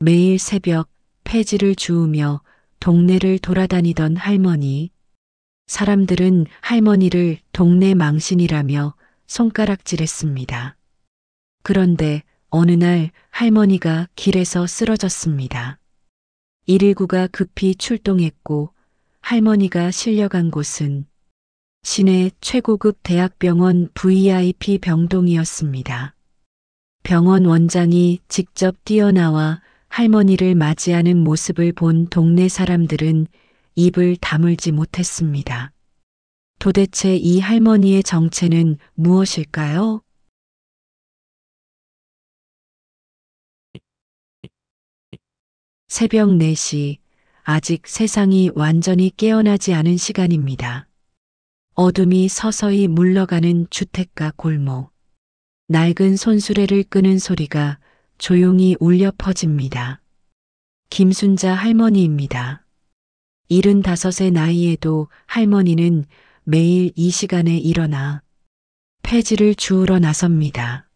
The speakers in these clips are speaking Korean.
매일 새벽 폐지를 주우며 동네를 돌아다니던 할머니. 사람들은 할머니를 동네 망신이라며 손가락질했습니다. 그런데 어느 날 할머니가 길에서 쓰러졌습니다. 119가 급히 출동했고 할머니가 실려간 곳은 시내 최고급 대학병원 VIP 병동이었습니다. 병원 원장이 직접 뛰어나와 할머니를 맞이하는 모습을 본 동네 사람들은 입을 다물지 못했습니다. 도대체 이 할머니의 정체는 무엇일까요? 새벽 4시, 아직 세상이 완전히 깨어나지 않은 시간입니다. 어둠이 서서히 물러가는 주택가 골목. 낡은 손수레를 끄는 소리가 조용히 울려 퍼집니다. 김순자 할머니입니다. 75의 나이에도 할머니는 매일 이 시간에 일어나 폐지를 주우러 나섭니다.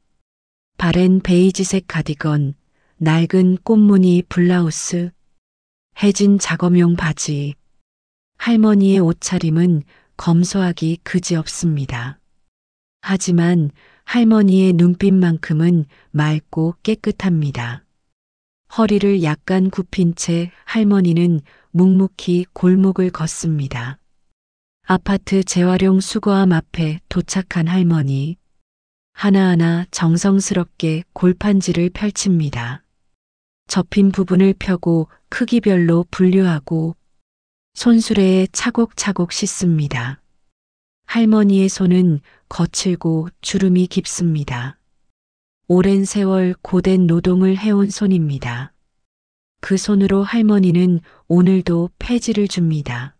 바랜 베이지색 가디건, 낡은 꽃무늬 블라우스, 해진 작업용 바지. 할머니의 옷차림은 검소하기 그지없습니다. 하지만 할머니의 눈빛만큼은 맑고 깨끗합니다. 허리를 약간 굽힌 채 할머니는 묵묵히 골목을 걷습니다. 아파트 재활용 수거함 앞에 도착한 할머니. 하나하나 정성스럽게 골판지를 펼칩니다. 접힌 부분을 펴고 크기별로 분류하고 손수레에 차곡차곡 씻습니다. 할머니의 손은 거칠고 주름이 깊습니다. 오랜 세월 고된 노동을 해온 손입니다. 그 손으로 할머니는 오늘도 폐지를 줍니다.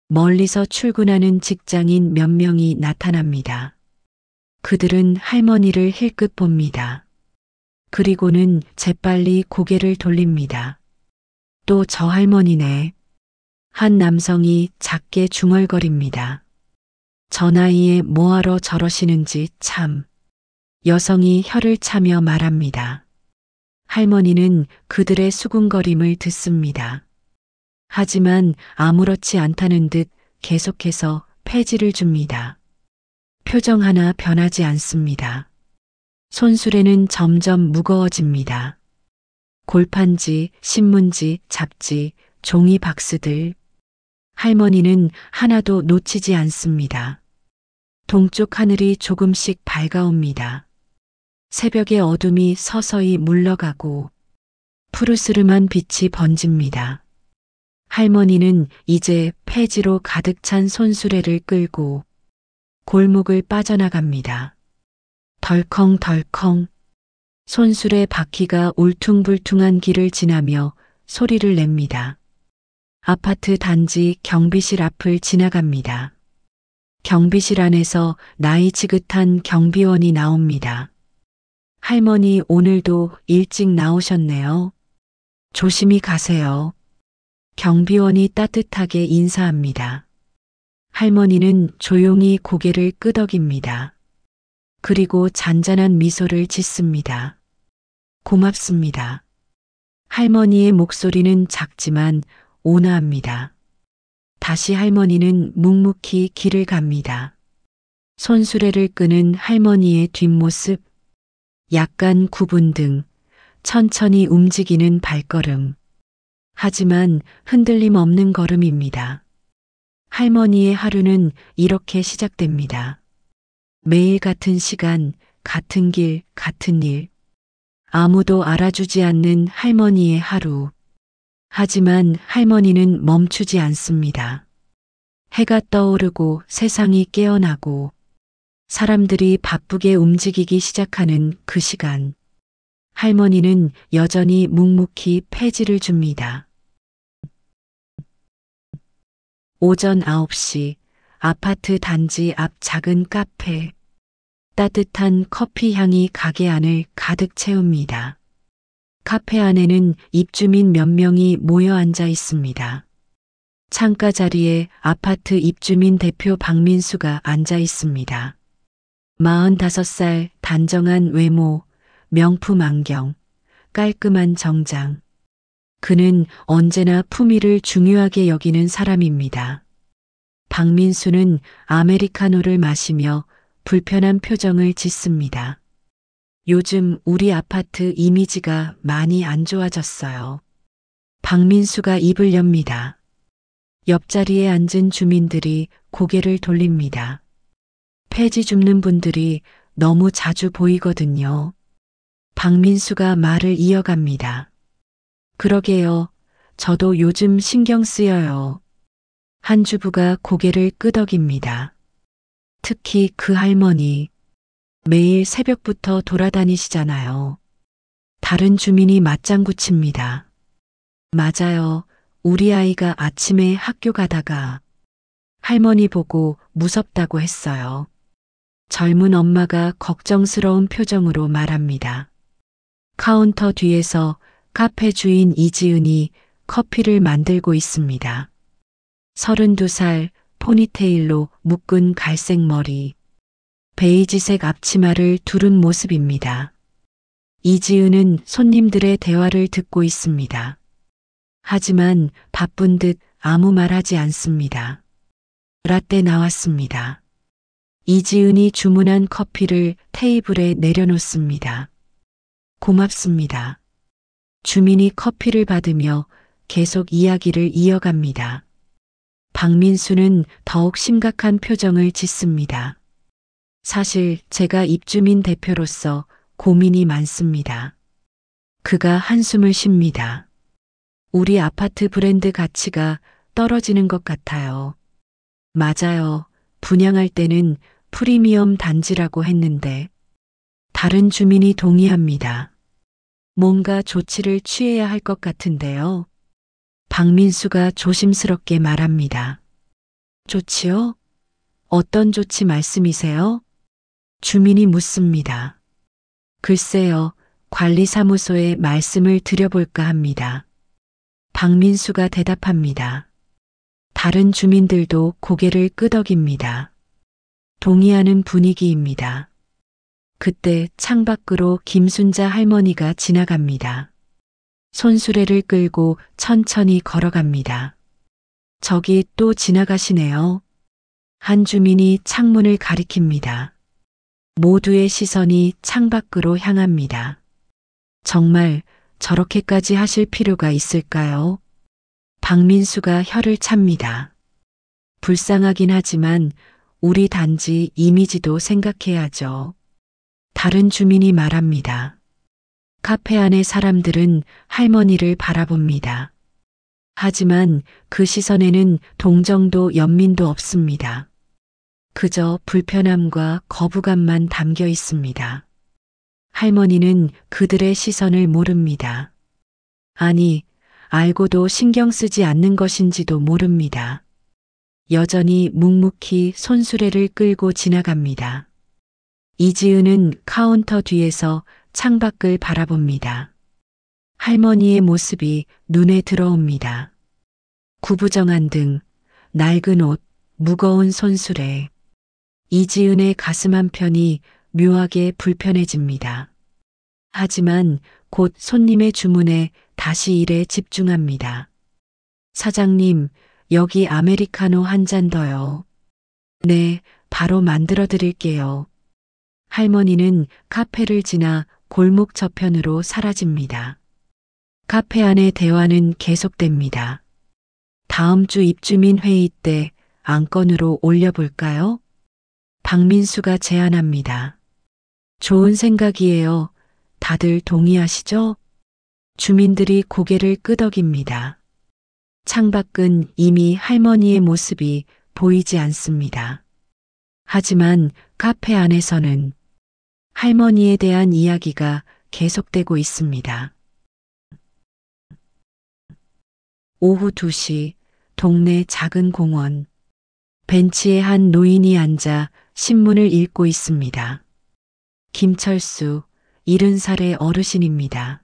멀리서 출근하는 직장인 몇 명이 나타납니다. 그들은 할머니를 힐끗 봅니다. 그리고는 재빨리 고개를 돌립니다. 또 저 할머니네. 한 남성이 작게 중얼거립니다. 저 나이에 뭐하러 저러시는지 참. 여성이 혀를 차며 말합니다. 할머니는 그들의 수군거림을 듣습니다. 하지만 아무렇지 않다는 듯 계속해서 폐지를 줍니다. 표정 하나 변하지 않습니다. 손수레는 점점 무거워집니다. 골판지, 신문지, 잡지, 종이 박스들. 할머니는 하나도 놓치지 않습니다. 동쪽 하늘이 조금씩 밝아옵니다. 새벽의 어둠이 서서히 물러가고 푸르스름한 빛이 번집니다. 할머니는 이제 폐지로 가득 찬 손수레를 끌고 골목을 빠져나갑니다. 덜컹덜컹 손수레 바퀴가 울퉁불퉁한 길을 지나며 소리를 냅니다. 아파트 단지 경비실 앞을 지나갑니다. 경비실 안에서 나이 지긋한 경비원이 나옵니다. 할머니 오늘도 일찍 나오셨네요. 조심히 가세요. 경비원이 따뜻하게 인사합니다. 할머니는 조용히 고개를 끄덕입니다. 그리고 잔잔한 미소를 짓습니다. 고맙습니다. 할머니의 목소리는 작지만 온화합니다. 다시 할머니는 묵묵히 길을 갑니다. 손수레를 끄는 할머니의 뒷모습, 약간 구분 등 천천히 움직이는 발걸음. 하지만 흔들림 없는 걸음입니다. 할머니의 하루는 이렇게 시작됩니다. 매일 같은 시간, 같은 길, 같은 일. 아무도 알아주지 않는 할머니의 하루. 하지만 할머니는 멈추지 않습니다. 해가 떠오르고 세상이 깨어나고 사람들이 바쁘게 움직이기 시작하는 그 시간. 할머니는 여전히 묵묵히 폐지를 줍니다. 오전 9시 아파트 단지 앞 작은 카페. 따뜻한 커피 향이 가게 안을 가득 채웁니다. 카페 안에는 입주민 몇 명이 모여 앉아 있습니다. 창가 자리에 아파트 입주민 대표 박민수가 앉아 있습니다. 45살 단정한 외모, 명품 안경, 깔끔한 정장. 그는 언제나 품위를 중요하게 여기는 사람입니다. 박민수는 아메리카노를 마시며 불편한 표정을 짓습니다. 요즘 우리 아파트 이미지가 많이 안 좋아졌어요. 박민수가 입을 엽니다. 옆자리에 앉은 주민들이 고개를 돌립니다. 폐지 줍는 분들이 너무 자주 보이거든요. 박민수가 말을 이어갑니다. 그러게요. 저도 요즘 신경 쓰여요. 한 주부가 고개를 끄덕입니다. 특히 그 할머니. 매일 새벽부터 돌아다니시잖아요. 다른 주민이 맞장구 칩니다. 맞아요. 우리 아이가 아침에 학교 가다가 할머니 보고 무섭다고 했어요. 젊은 엄마가 걱정스러운 표정으로 말합니다. 카운터 뒤에서 카페 주인 이지은이 커피를 만들고 있습니다. 32살, 포니테일로 묶은 갈색 머리, 베이지색 앞치마를 두른 모습입니다. 이지은은 손님들의 대화를 듣고 있습니다. 하지만 바쁜 듯 아무 말하지 않습니다. 라떼 나왔습니다. 이지은이 주문한 커피를 테이블에 내려놓습니다. 고맙습니다. 주민이 커피를 받으며 계속 이야기를 이어갑니다. 박민수는 더욱 심각한 표정을 짓습니다. 사실 제가 입주민 대표로서 고민이 많습니다. 그가 한숨을 쉽니다. 우리 아파트 브랜드 가치가 떨어지는 것 같아요. 맞아요. 분양할 때는 프리미엄 단지라고 했는데 다른 주민이 동의합니다. 뭔가 조치를 취해야 할 것 같은데요. 박민수가 조심스럽게 말합니다. 조치요? 어떤 조치 말씀이세요? 주민이 묻습니다. 글쎄요, 관리사무소에 말씀을 드려볼까 합니다. 박민수가 대답합니다. 다른 주민들도 고개를 끄덕입니다. 동의하는 분위기입니다. 그때 창밖으로 김순자 할머니가 지나갑니다. 손수레를 끌고 천천히 걸어갑니다. 저기 또 지나가시네요. 한 주민이 창문을 가리킵니다. 모두의 시선이 창밖으로 향합니다. 정말 저렇게까지 하실 필요가 있을까요? 박민수가 혀를 찹니다. 불쌍하긴 하지만 우리 단지 이미지도 생각해야죠. 다른 주민이 말합니다. 카페 안의 사람들은 할머니를 바라봅니다. 하지만 그 시선에는 동정도 연민도 없습니다. 그저 불편함과 거부감만 담겨 있습니다. 할머니는 그들의 시선을 모릅니다. 아니, 알고도 신경 쓰지 않는 것인지도 모릅니다. 여전히 묵묵히 손수레를 끌고 지나갑니다. 이지은은 카운터 뒤에서 창밖을 바라봅니다. 할머니의 모습이 눈에 들어옵니다. 구부정한 등, 낡은 옷, 무거운 손수레. 이지은의 가슴 한편이 묘하게 불편해집니다. 하지만 곧 손님의 주문에 다시 일에 집중합니다. 사장님, 여기 아메리카노 한 잔 더요. 네, 바로 만들어 드릴게요. 할머니는 카페를 지나 골목 저편으로 사라집니다. 카페 안의 대화는 계속됩니다. 다음 주 입주민 회의 때 안건으로 올려볼까요? 박민수가 제안합니다. 좋은 생각이에요. 다들 동의하시죠? 주민들이 고개를 끄덕입니다. 창밖은 이미 할머니의 모습이 보이지 않습니다. 하지만 카페 안에서는 할머니에 대한 이야기가 계속되고 있습니다. 오후 2시 동네 작은 공원. 벤치에 한 노인이 앉아 신문을 읽고 있습니다. 김철수, 70살의 어르신입니다.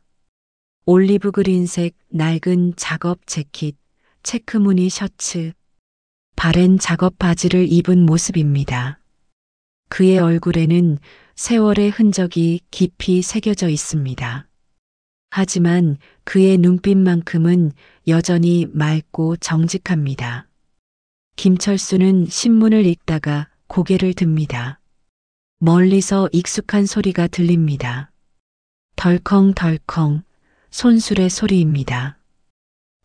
올리브 그린색 낡은 작업 재킷, 체크무늬 셔츠, 바랜 작업 바지를 입은 모습입니다. 그의 얼굴에는 세월의 흔적이 깊이 새겨져 있습니다. 하지만 그의 눈빛만큼은 여전히 맑고 정직합니다. 김철수는 신문을 읽다가 고개를 듭니다. 멀리서 익숙한 소리가 들립니다. 덜컹덜컹 손수레 소리입니다.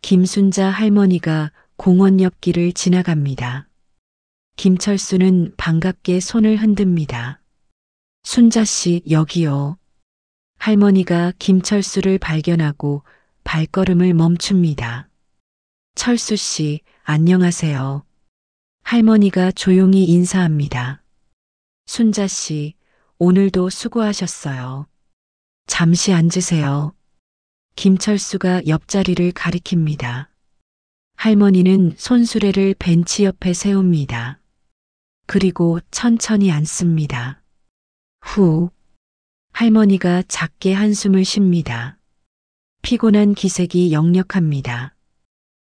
김순자 할머니가 공원 옆길을 지나갑니다. 김철수는 반갑게 손을 흔듭니다. 순자 씨, 여기요. 할머니가 김철수를 발견하고 발걸음을 멈춥니다. 철수 씨, 안녕하세요. 할머니가 조용히 인사합니다. 순자 씨, 오늘도 수고하셨어요. 잠시 앉으세요. 김철수가 옆자리를 가리킵니다. 할머니는 손수레를 벤치 옆에 세웁니다. 그리고 천천히 앉습니다. 후. 할머니가 작게 한숨을 쉽니다. 피곤한 기색이 역력합니다.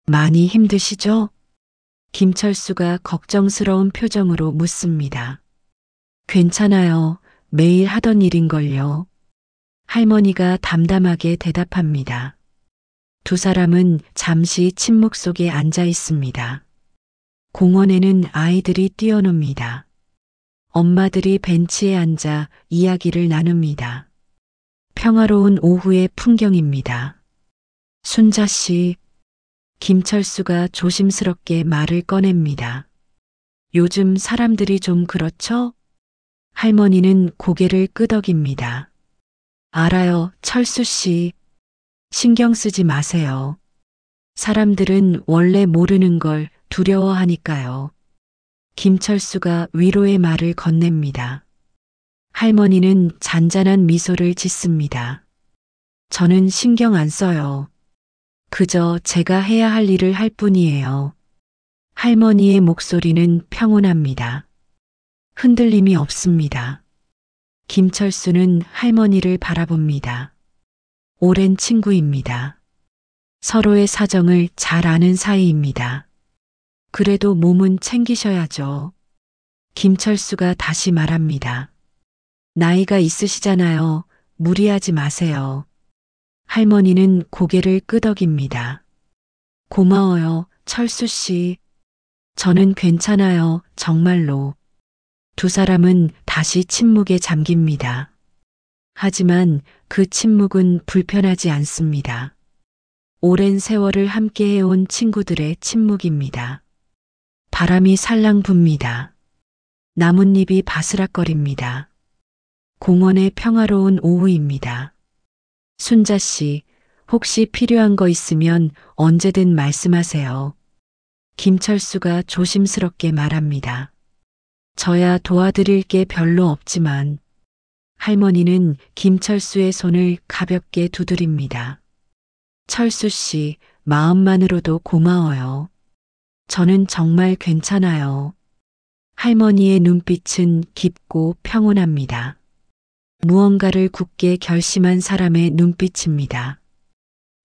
많이 힘드시죠? 김철수가 걱정스러운 표정으로 묻습니다. 괜찮아요. 매일 하던 일인걸요. 할머니가 담담하게 대답합니다. 두 사람은 잠시 침묵 속에 앉아 있습니다. 공원에는 아이들이 뛰어놉니다. 엄마들이 벤치에 앉아 이야기를 나눕니다. 평화로운 오후의 풍경입니다. 순자 씨, 김철수가 조심스럽게 말을 꺼냅니다. 요즘 사람들이 좀 그렇죠? 할머니는 고개를 끄덕입니다. 알아요, 철수 씨. 신경 쓰지 마세요. 사람들은 원래 모르는 걸 두려워하니까요. 김철수가 위로의 말을 건넵니다. 할머니는 잔잔한 미소를 짓습니다. 저는 신경 안 써요. 그저 제가 해야 할 일을 할 뿐이에요. 할머니의 목소리는 평온합니다. 흔들림이 없습니다. 김철수는 할머니를 바라봅니다. 오랜 친구입니다. 서로의 사정을 잘 아는 사이입니다. 그래도 몸은 챙기셔야죠. 김철수가 다시 말합니다. 나이가 있으시잖아요. 무리하지 마세요. 할머니는 고개를 끄덕입니다. 고마워요, 철수 씨. 저는 괜찮아요, 정말로. 두 사람은 다시 침묵에 잠깁니다. 하지만 그 침묵은 불편하지 않습니다. 오랜 세월을 함께 해온 친구들의 침묵입니다. 바람이 살랑 붑니다. 나뭇잎이 바스락거립니다. 공원의 평화로운 오후입니다. 순자 씨, 혹시 필요한 거 있으면 언제든 말씀하세요. 김철수가 조심스럽게 말합니다. 저야 도와드릴 게 별로 없지만. 할머니는 김철수의 손을 가볍게 두드립니다. 철수 씨, 마음만으로도 고마워요. 저는 정말 괜찮아요. 할머니의 눈빛은 깊고 평온합니다. 무언가를 굳게 결심한 사람의 눈빛입니다.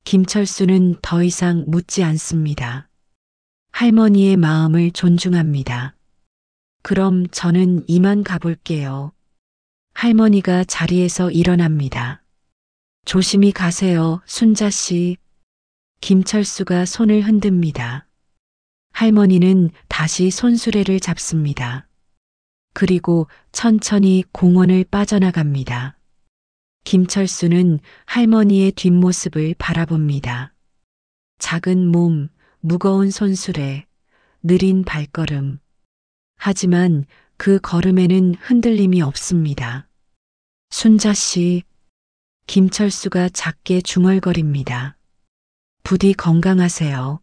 김철수는 더 이상 묻지 않습니다. 할머니의 마음을 존중합니다. 그럼 저는 이만 가볼게요. 할머니가 자리에서 일어납니다. 조심히 가세요, 순자 씨. 김철수가 손을 흔듭니다. 할머니는 다시 손수레를 잡습니다. 그리고 천천히 공원을 빠져나갑니다. 김철수는 할머니의 뒷모습을 바라봅니다. 작은 몸, 무거운 손수레, 느린 발걸음. 하지만 그 걸음에는 흔들림이 없습니다. 순자 씨, 김철수가 작게 중얼거립니다. 부디 건강하세요.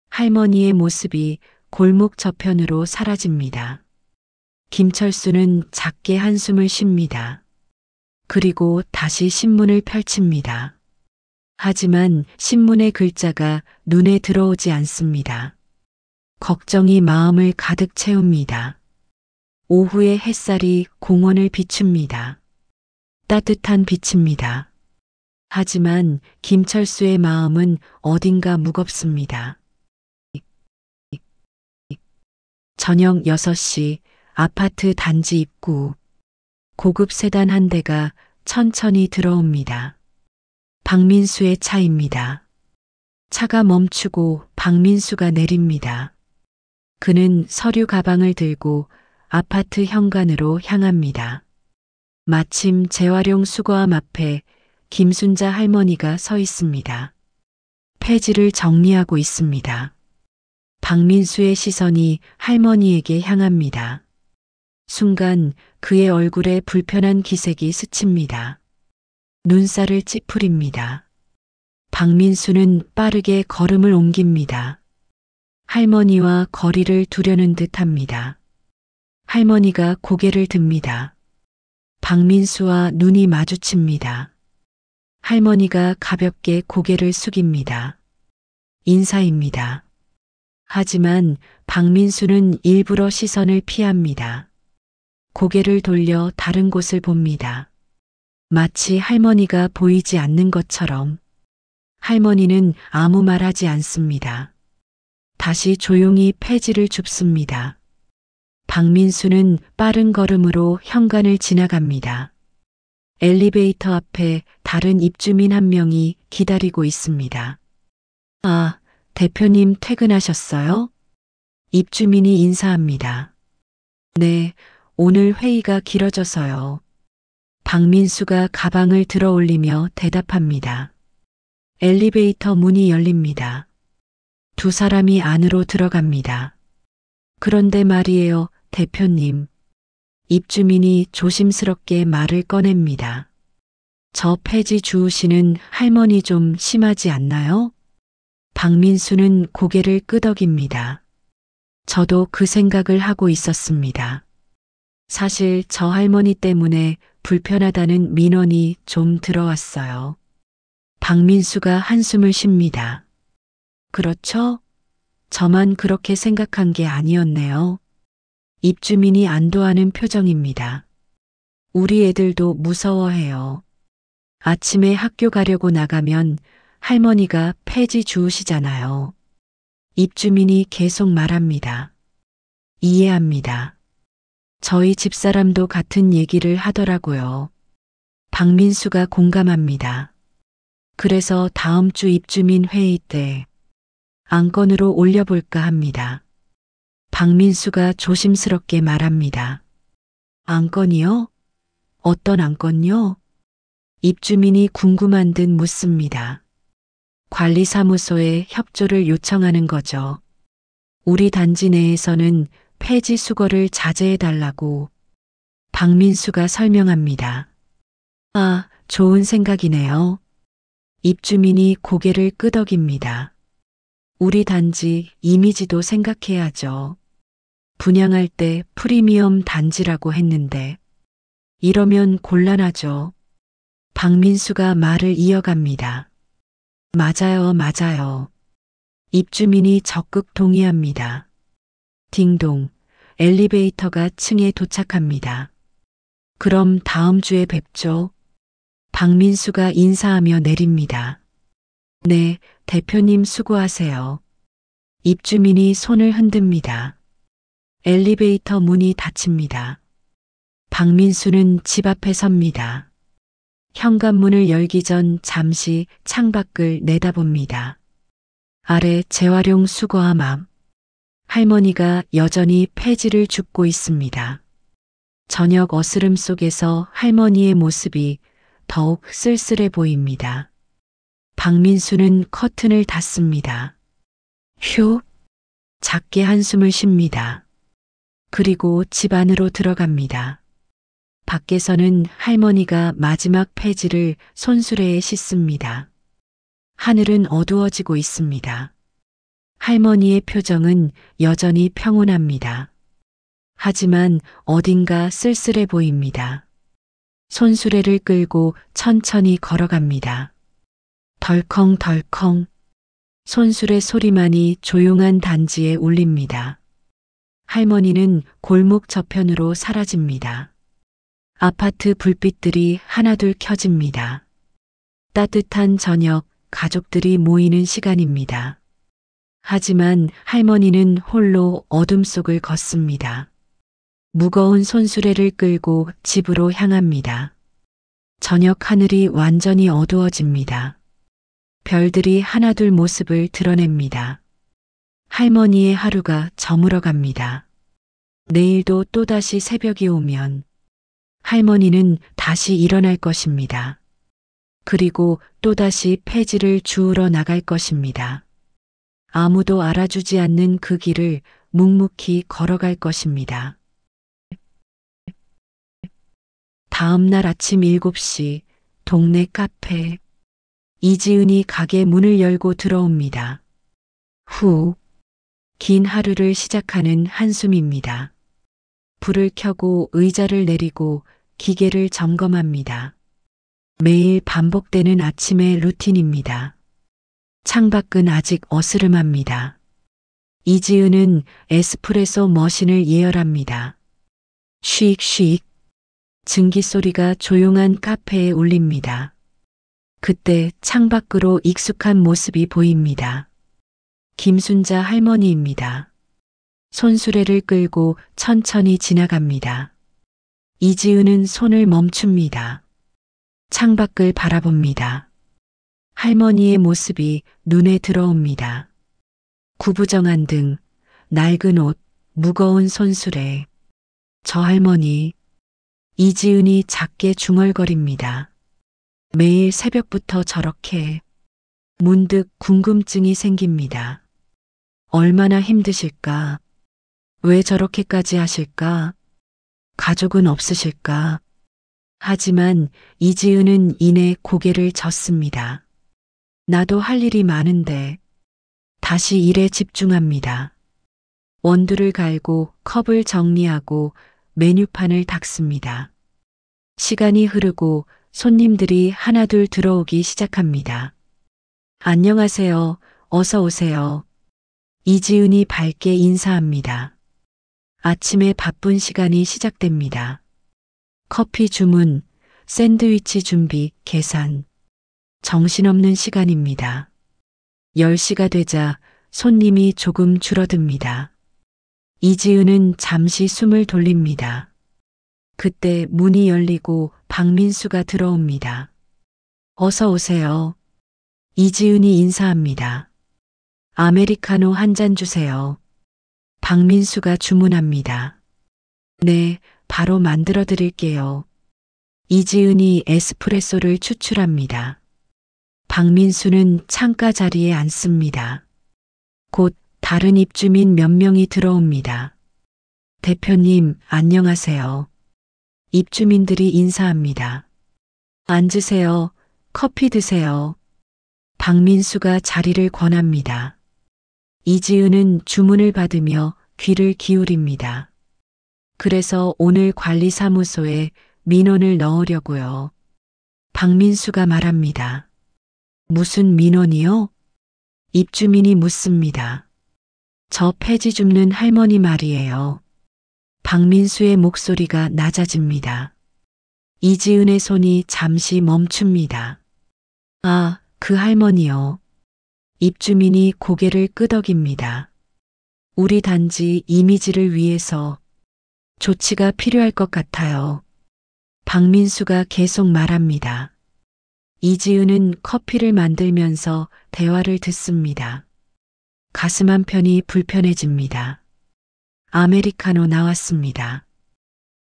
할머니의 모습이 골목 저편으로 사라집니다. 김철수는 작게 한숨을 쉽니다. 그리고 다시 신문을 펼칩니다. 하지만 신문의 글자가 눈에 들어오지 않습니다. 걱정이 마음을 가득 채웁니다. 오후의 햇살이 공원을 비춥니다. 따뜻한 빛입니다. 하지만 김철수의 마음은 어딘가 무겁습니다. 저녁 6시 아파트 단지 입구. 고급 세단 한 대가 천천히 들어옵니다. 박민수의 차입니다. 차가 멈추고 박민수가 내립니다. 그는 서류 가방을 들고 아파트 현관으로 향합니다. 마침 재활용 수거함 앞에 김순자 할머니가 서 있습니다. 폐지를 정리하고 있습니다. 박민수의 시선이 할머니에게 향합니다. 순간 그의 얼굴에 불편한 기색이 스칩니다. 눈살을 찌푸립니다. 박민수는 빠르게 걸음을 옮깁니다. 할머니와 거리를 두려는 듯 합니다. 할머니가 고개를 듭니다. 박민수와 눈이 마주칩니다. 할머니가 가볍게 고개를 숙입니다. 인사입니다. 하지만 박민수는 일부러 시선을 피합니다. 고개를 돌려 다른 곳을 봅니다. 마치 할머니가 보이지 않는 것처럼. 할머니는 아무 말 하지 않습니다. 다시 조용히 폐지를 줍습니다. 박민수는 빠른 걸음으로 현관을 지나갑니다. 엘리베이터 앞에 다른 입주민 한 명이 기다리고 있습니다. 아, 대표님 퇴근하셨어요? 입주민이 인사합니다. 네, 오늘 회의가 길어져서요. 박민수가 가방을 들어 올리며 대답합니다. 엘리베이터 문이 열립니다. 두 사람이 안으로 들어갑니다. 그런데 말이에요, 대표님. 입주민이 조심스럽게 말을 꺼냅니다. 저 폐지 주우시는 할머니 좀 심하지 않나요? 박민수는 고개를 끄덕입니다. 저도 그 생각을 하고 있었습니다. 사실 저 할머니 때문에 불편하다는 민원이 좀 들어왔어요. 박민수가 한숨을 쉽니다. 그렇죠? 저만 그렇게 생각한 게 아니었네요. 입주민이 안도하는 표정입니다. 우리 애들도 무서워해요. 아침에 학교 가려고 나가면 할머니가 폐지 주우시잖아요. 입주민이 계속 말합니다. 이해합니다. 저희 집사람도 같은 얘기를 하더라고요. 박민수가 공감합니다. 그래서 다음 주 입주민 회의 때 안건으로 올려볼까 합니다. 박민수가 조심스럽게 말합니다. 안건이요? 어떤 안건요? 입주민이 궁금한 듯 묻습니다. 관리사무소에 협조를 요청하는 거죠. 우리 단지 내에서는 폐지 수거를 자제해달라고 박민수가 설명합니다. 아, 좋은 생각이네요. 입주민이 고개를 끄덕입니다. 우리 단지 이미지도 생각해야죠. 분양할 때 프리미엄 단지라고 했는데 이러면 곤란하죠. 박민수가 말을 이어갑니다. 맞아요, 맞아요. 입주민이 적극 동의합니다. 딩동, 엘리베이터가 층에 도착합니다. 그럼 다음 주에 뵙죠. 박민수가 인사하며 내립니다. 네, 대표님 수고하세요. 입주민이 손을 흔듭니다. 엘리베이터 문이 닫힙니다. 박민수는 집 앞에 섭니다. 현관문을 열기 전 잠시 창밖을 내다봅니다. 아래 재활용 수거함 앞. 할머니가 여전히 폐지를 줍고 있습니다. 저녁 어스름 속에서 할머니의 모습이 더욱 쓸쓸해 보입니다. 박민수는 커튼을 닫습니다. 휴, 작게 한숨을 쉽니다. 그리고 집 안으로 들어갑니다. 밖에서는 할머니가 마지막 폐지를 손수레에 씻습니다. 하늘은 어두워지고 있습니다. 할머니의 표정은 여전히 평온합니다. 하지만 어딘가 쓸쓸해 보입니다. 손수레를 끌고 천천히 걸어갑니다. 덜컹덜컹 손수레 소리만이 조용한 단지에 울립니다. 할머니는 골목 저편으로 사라집니다. 아파트 불빛들이 하나둘 켜집니다. 따뜻한 저녁, 가족들이 모이는 시간입니다. 하지만 할머니는 홀로 어둠 속을 걷습니다. 무거운 손수레를 끌고 집으로 향합니다. 저녁 하늘이 완전히 어두워집니다. 별들이 하나둘 모습을 드러냅니다. 할머니의 하루가 저물어 갑니다. 내일도 또다시 새벽이 오면 할머니는 다시 일어날 것입니다. 그리고 또다시 폐지를 주우러 나갈 것입니다. 아무도 알아주지 않는 그 길을 묵묵히 걸어갈 것입니다. 다음 날 아침 7시 동네 카페. 이지은이 가게 문을 열고 들어옵니다. 후. 긴 하루를 시작하는 한숨입니다. 불을 켜고 의자를 내리고 기계를 점검합니다. 매일 반복되는 아침의 루틴입니다. 창밖은 아직 어스름합니다. 이지은은 에스프레소 머신을 예열합니다. 쉬익쉬익. 증기 소리가 조용한 카페에 울립니다. 그때 창밖으로 익숙한 모습이 보입니다. 김순자 할머니입니다. 손수레를 끌고 천천히 지나갑니다. 이지은은 손을 멈춥니다. 창밖을 바라봅니다. 할머니의 모습이 눈에 들어옵니다. 구부정한 등, 낡은 옷, 무거운 손수레. 저 할머니. 이지은이 작게 중얼거립니다. 매일 새벽부터 저렇게. 문득 궁금증이 생깁니다. 얼마나 힘드실까? 왜 저렇게까지 하실까? 가족은 없으실까? 하지만 이지은은 이내 고개를 젓습니다. 나도 할 일이 많은데. 다시 일에 집중합니다. 원두를 갈고 컵을 정리하고 메뉴판을 닦습니다. 시간이 흐르고 손님들이 하나둘 들어오기 시작합니다. 안녕하세요. 어서 오세요. 이지은이 밝게 인사합니다. 아침에 바쁜 시간이 시작됩니다. 커피 주문, 샌드위치 준비, 계산. 정신없는 시간입니다. 10시가 되자 손님이 조금 줄어듭니다. 이지은은 잠시 숨을 돌립니다. 그때 문이 열리고 박민수가 들어옵니다. 어서 오세요. 이지은이 인사합니다. 아메리카노 한 잔 주세요. 박민수가 주문합니다. 네, 바로 만들어 드릴게요. 이지은이 에스프레소를 추출합니다. 박민수는 창가 자리에 앉습니다. 곧 다른 입주민 몇 명이 들어옵니다. 대표님, 안녕하세요. 입주민들이 인사합니다. 앉으세요. 커피 드세요. 박민수가 자리를 권합니다. 이지은은 주문을 받으며 귀를 기울입니다. 그래서 오늘 관리사무소에 민원을 넣으려고요. 박민수가 말합니다. 무슨 민원이요? 입주민이 묻습니다. 저 폐지 줍는 할머니 말이에요. 박민수의 목소리가 낮아집니다. 이지은의 손이 잠시 멈춥니다. 아, 그 할머니요. 입주민이 고개를 끄덕입니다. 우리 단지 이미지를 위해서 조치가 필요할 것 같아요. 박민수가 계속 말합니다. 이지은은 커피를 만들면서 대화를 듣습니다. 가슴 한편이 불편해집니다. 아메리카노 나왔습니다.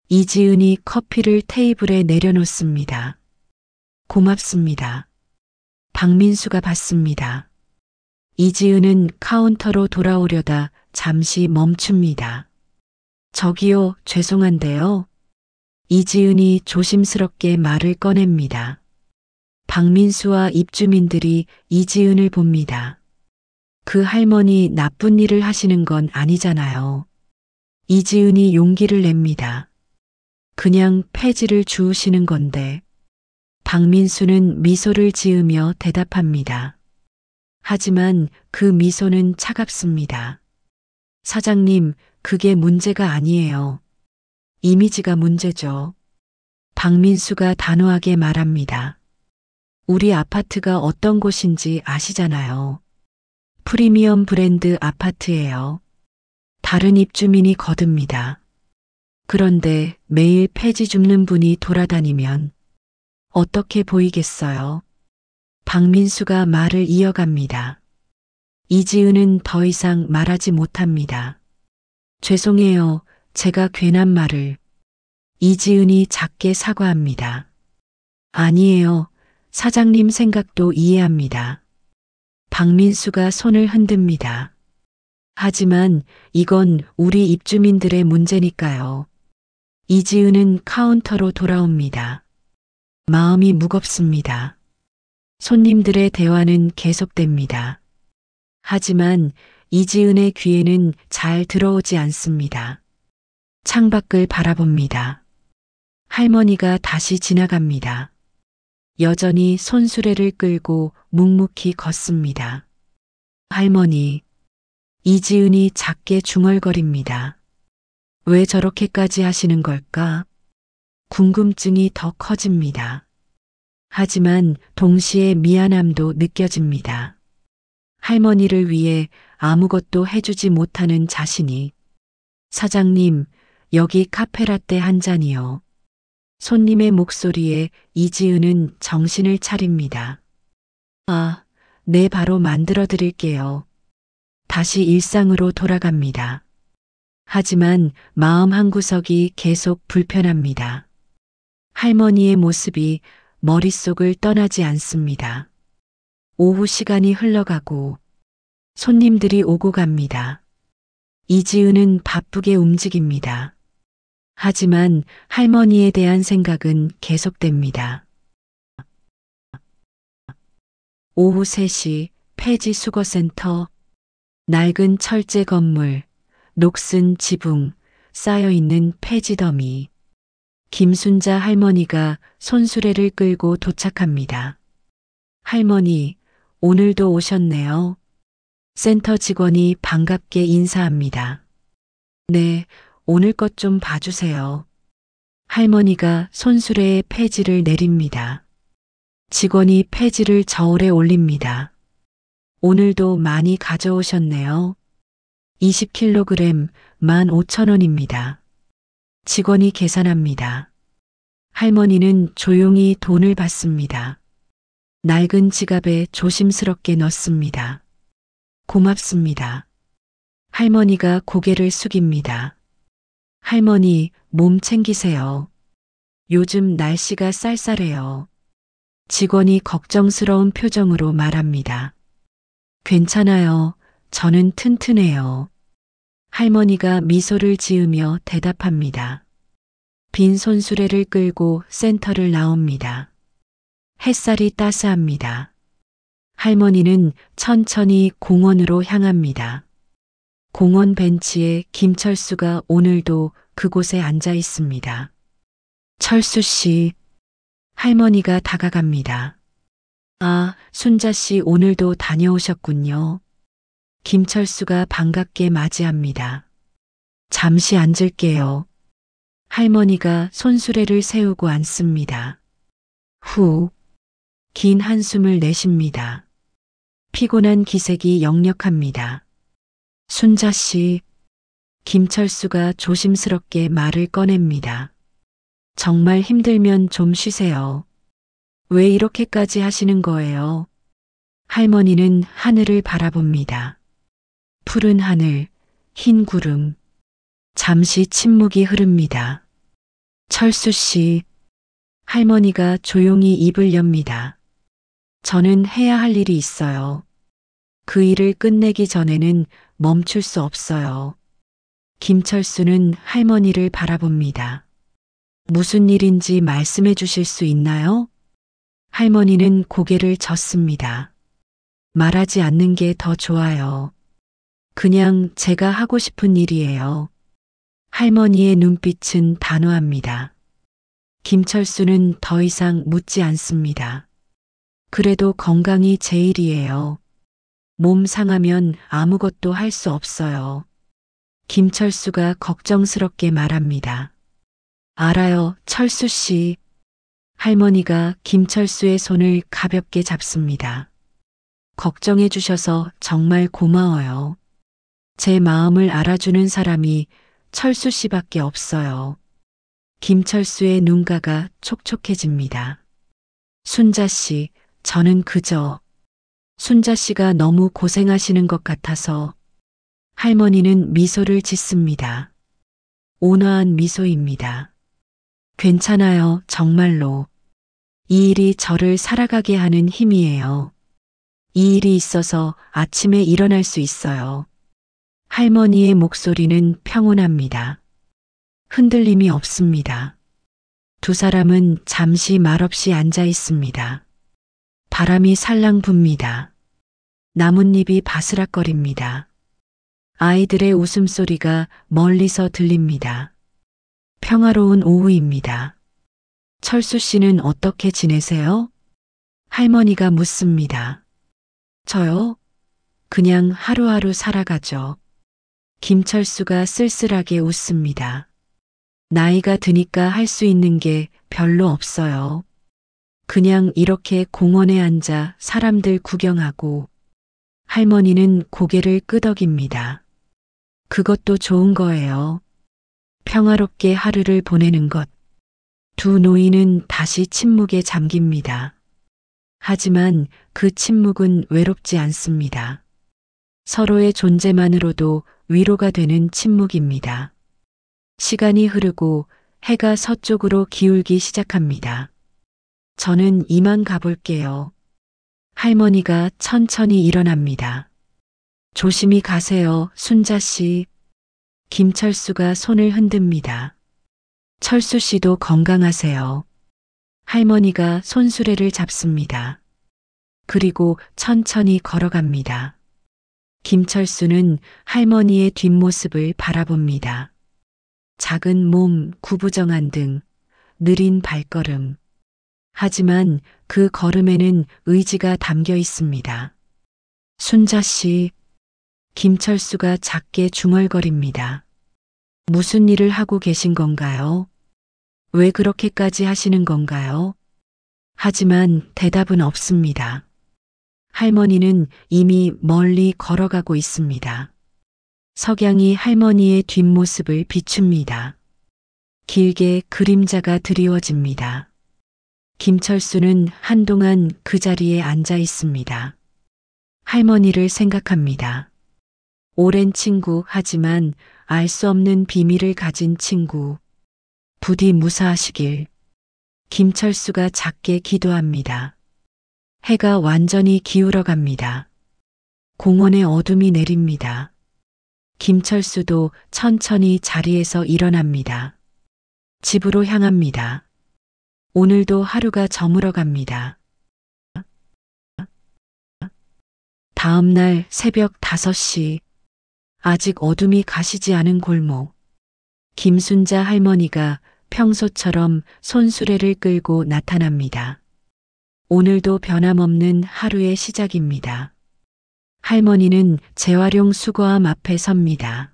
이지은이 커피를 테이블에 내려놓습니다. 고맙습니다. 박민수가 받습니다. 이지은은 카운터로 돌아오려다 잠시 멈춥니다. 저기요, 죄송한데요. 이지은이 조심스럽게 말을 꺼냅니다. 박민수와 입주민들이 이지은을 봅니다. 그 할머니 나쁜 일을 하시는 건 아니잖아요. 이지은이 용기를 냅니다. 그냥 폐지를 주우시는 건데. 박민수는 미소를 지으며 대답합니다. 하지만 그 미소는 차갑습니다. 사장님, 그게 문제가 아니에요. 이미지가 문제죠. 박민수가 단호하게 말합니다. 우리 아파트가 어떤 곳인지 아시잖아요. 프리미엄 브랜드 아파트예요. 다른 입주민이 거듭니다. 그런데 매일 폐지 줍는 분이 돌아다니면 어떻게 보이겠어요? 박민수가 말을 이어갑니다. 이지은은 더 이상 말하지 못합니다. 죄송해요. 제가 괜한 말을. 이지은이 작게 사과합니다. 아니에요. 사장님 생각도 이해합니다. 박민수가 손을 흔듭니다. 하지만 이건 우리 입주민들의 문제니까요. 이지은은 카운터로 돌아옵니다. 마음이 무겁습니다. 손님들의 대화는 계속됩니다. 하지만 이지은의 귀에는 잘 들어오지 않습니다. 창밖을 바라봅니다. 할머니가 다시 지나갑니다. 여전히 손수레를 끌고 묵묵히 걷습니다. 할머니, 이지은이 작게 중얼거립니다. 왜 저렇게까지 하시는 걸까? 궁금증이 더 커집니다. 하지만 동시에 미안함도 느껴집니다. 할머니를 위해 아무것도 해주지 못하는 자신이. 사장님, 여기 카페라떼 한 잔이요. 손님의 목소리에 이지은은 정신을 차립니다. 아, 네, 바로 만들어 드릴게요. 다시 일상으로 돌아갑니다. 하지만 마음 한구석이 계속 불편합니다. 할머니의 모습이 머릿속을 떠나지 않습니다. 오후 시간이 흘러가고 손님들이 오고 갑니다. 이지은은 바쁘게 움직입니다. 하지만 할머니에 대한 생각은 계속됩니다. 오후 3시 폐지 수거센터. 낡은 철제 건물, 녹슨 지붕, 쌓여있는 폐지 더미. 김순자 할머니가 손수레를 끌고 도착합니다. 할머니, 오늘도 오셨네요. 센터 직원이 반갑게 인사합니다. 네, 오늘 것 좀 봐주세요. 할머니가 손수레에 폐지를 내립니다. 직원이 폐지를 저울에 올립니다. 오늘도 많이 가져오셨네요. 20kg 15,000원입니다. 직원이 계산합니다. 할머니는 조용히 돈을 받습니다. 낡은 지갑에 조심스럽게 넣습니다. 고맙습니다. 할머니가 고개를 숙입니다. 할머니, 몸 챙기세요. 요즘 날씨가 쌀쌀해요. 직원이 걱정스러운 표정으로 말합니다. 괜찮아요. 저는 튼튼해요. 할머니가 미소를 지으며 대답합니다. 빈 손수레를 끌고 센터를 나옵니다. 햇살이 따스합니다. 할머니는 천천히 공원으로 향합니다. 공원 벤치에 김철수가 오늘도 그곳에 앉아 있습니다. 철수 씨. 할머니가 다가갑니다. 아, 순자 씨 오늘도 다녀오셨군요. 김철수가 반갑게 맞이합니다. 잠시 앉을게요. 할머니가 손수레를 세우고 앉습니다. 후, 긴 한숨을 내쉽니다. 피곤한 기색이 역력합니다. 순자 씨. 김철수가 조심스럽게 말을 꺼냅니다. 정말 힘들면 좀 쉬세요. 왜 이렇게까지 하시는 거예요? 할머니는 하늘을 바라봅니다. 푸른 하늘, 흰 구름. 잠시 침묵이 흐릅니다. 철수 씨. 할머니가 조용히 입을 엽니다. 저는 해야 할 일이 있어요. 그 일을 끝내기 전에는 멈출 수 없어요. 김철수는 할머니를 바라봅니다. 무슨 일인지 말씀해 주실 수 있나요? 할머니는 고개를 젓습니다. 말하지 않는 게 더 좋아요. 그냥 제가 하고 싶은 일이에요. 할머니의 눈빛은 단호합니다. 김철수는 더 이상 묻지 않습니다. 그래도 건강이 제일이에요. 몸 상하면 아무것도 할 수 없어요. 김철수가 걱정스럽게 말합니다. 알아요, 철수 씨. 할머니가 김철수의 손을 가볍게 잡습니다. 걱정해 주셔서 정말 고마워요. 제 마음을 알아주는 사람이 철수 씨밖에 없어요. 김철수의 눈가가 촉촉해집니다. 순자 씨, 저는 그저 순자 씨가 너무 고생하시는 것 같아서. 할머니는 미소를 짓습니다. 온화한 미소입니다. 괜찮아요, 정말로. 이 일이 저를 살아가게 하는 힘이에요. 이 일이 있어서 아침에 일어날 수 있어요. 할머니의 목소리는 평온합니다. 흔들림이 없습니다. 두 사람은 잠시 말없이 앉아 있습니다. 바람이 살랑 붑니다. 나뭇잎이 바스락거립니다. 아이들의 웃음소리가 멀리서 들립니다. 평화로운 오후입니다. 철수 씨는 어떻게 지내세요? 할머니가 묻습니다. 저요? 그냥 하루하루 살아가죠. 김철수가 쓸쓸하게 웃습니다. 나이가 드니까 할 수 있는 게 별로 없어요. 그냥 이렇게 공원에 앉아 사람들 구경하고. 할머니는 고개를 끄덕입니다. 그것도 좋은 거예요. 평화롭게 하루를 보내는 것. 두 노인은 다시 침묵에 잠깁니다. 하지만 그 침묵은 외롭지 않습니다. 서로의 존재만으로도 위로가 되는 침묵입니다. 시간이 흐르고 해가 서쪽으로 기울기 시작합니다. 저는 이만 가볼게요. 할머니가 천천히 일어납니다. 조심히 가세요, 순자 씨. 김철수가 손을 흔듭니다. 철수 씨도 건강하세요. 할머니가 손수레를 잡습니다. 그리고 천천히 걸어갑니다. 김철수는 할머니의 뒷모습을 바라봅니다. 작은 몸, 구부정한 등, 느린 발걸음. 하지만 그 걸음에는 의지가 담겨 있습니다. 순자 씨, 김철수가 작게 중얼거립니다. 무슨 일을 하고 계신 건가요? 왜 그렇게까지 하시는 건가요? 하지만 대답은 없습니다. 할머니는 이미 멀리 걸어가고 있습니다. 석양이 할머니의 뒷모습을 비춥니다. 길게 그림자가 드리워집니다. 김철수는 한동안 그 자리에 앉아 있습니다. 할머니를 생각합니다. 오랜 친구, 하지만 알 수 없는 비밀을 가진 친구. 부디 무사하시길. 김철수가 작게 기도합니다. 해가 완전히 기울어 갑니다. 공원에 어둠이 내립니다. 김철수도 천천히 자리에서 일어납니다. 집으로 향합니다. 오늘도 하루가 저물어 갑니다. 다음 날 새벽 5시. 아직 어둠이 가시지 않은 골목. 김순자 할머니가 평소처럼 손수레를 끌고 나타납니다. 오늘도 변함없는 하루의 시작입니다. 할머니는 재활용 수거함 앞에 섭니다.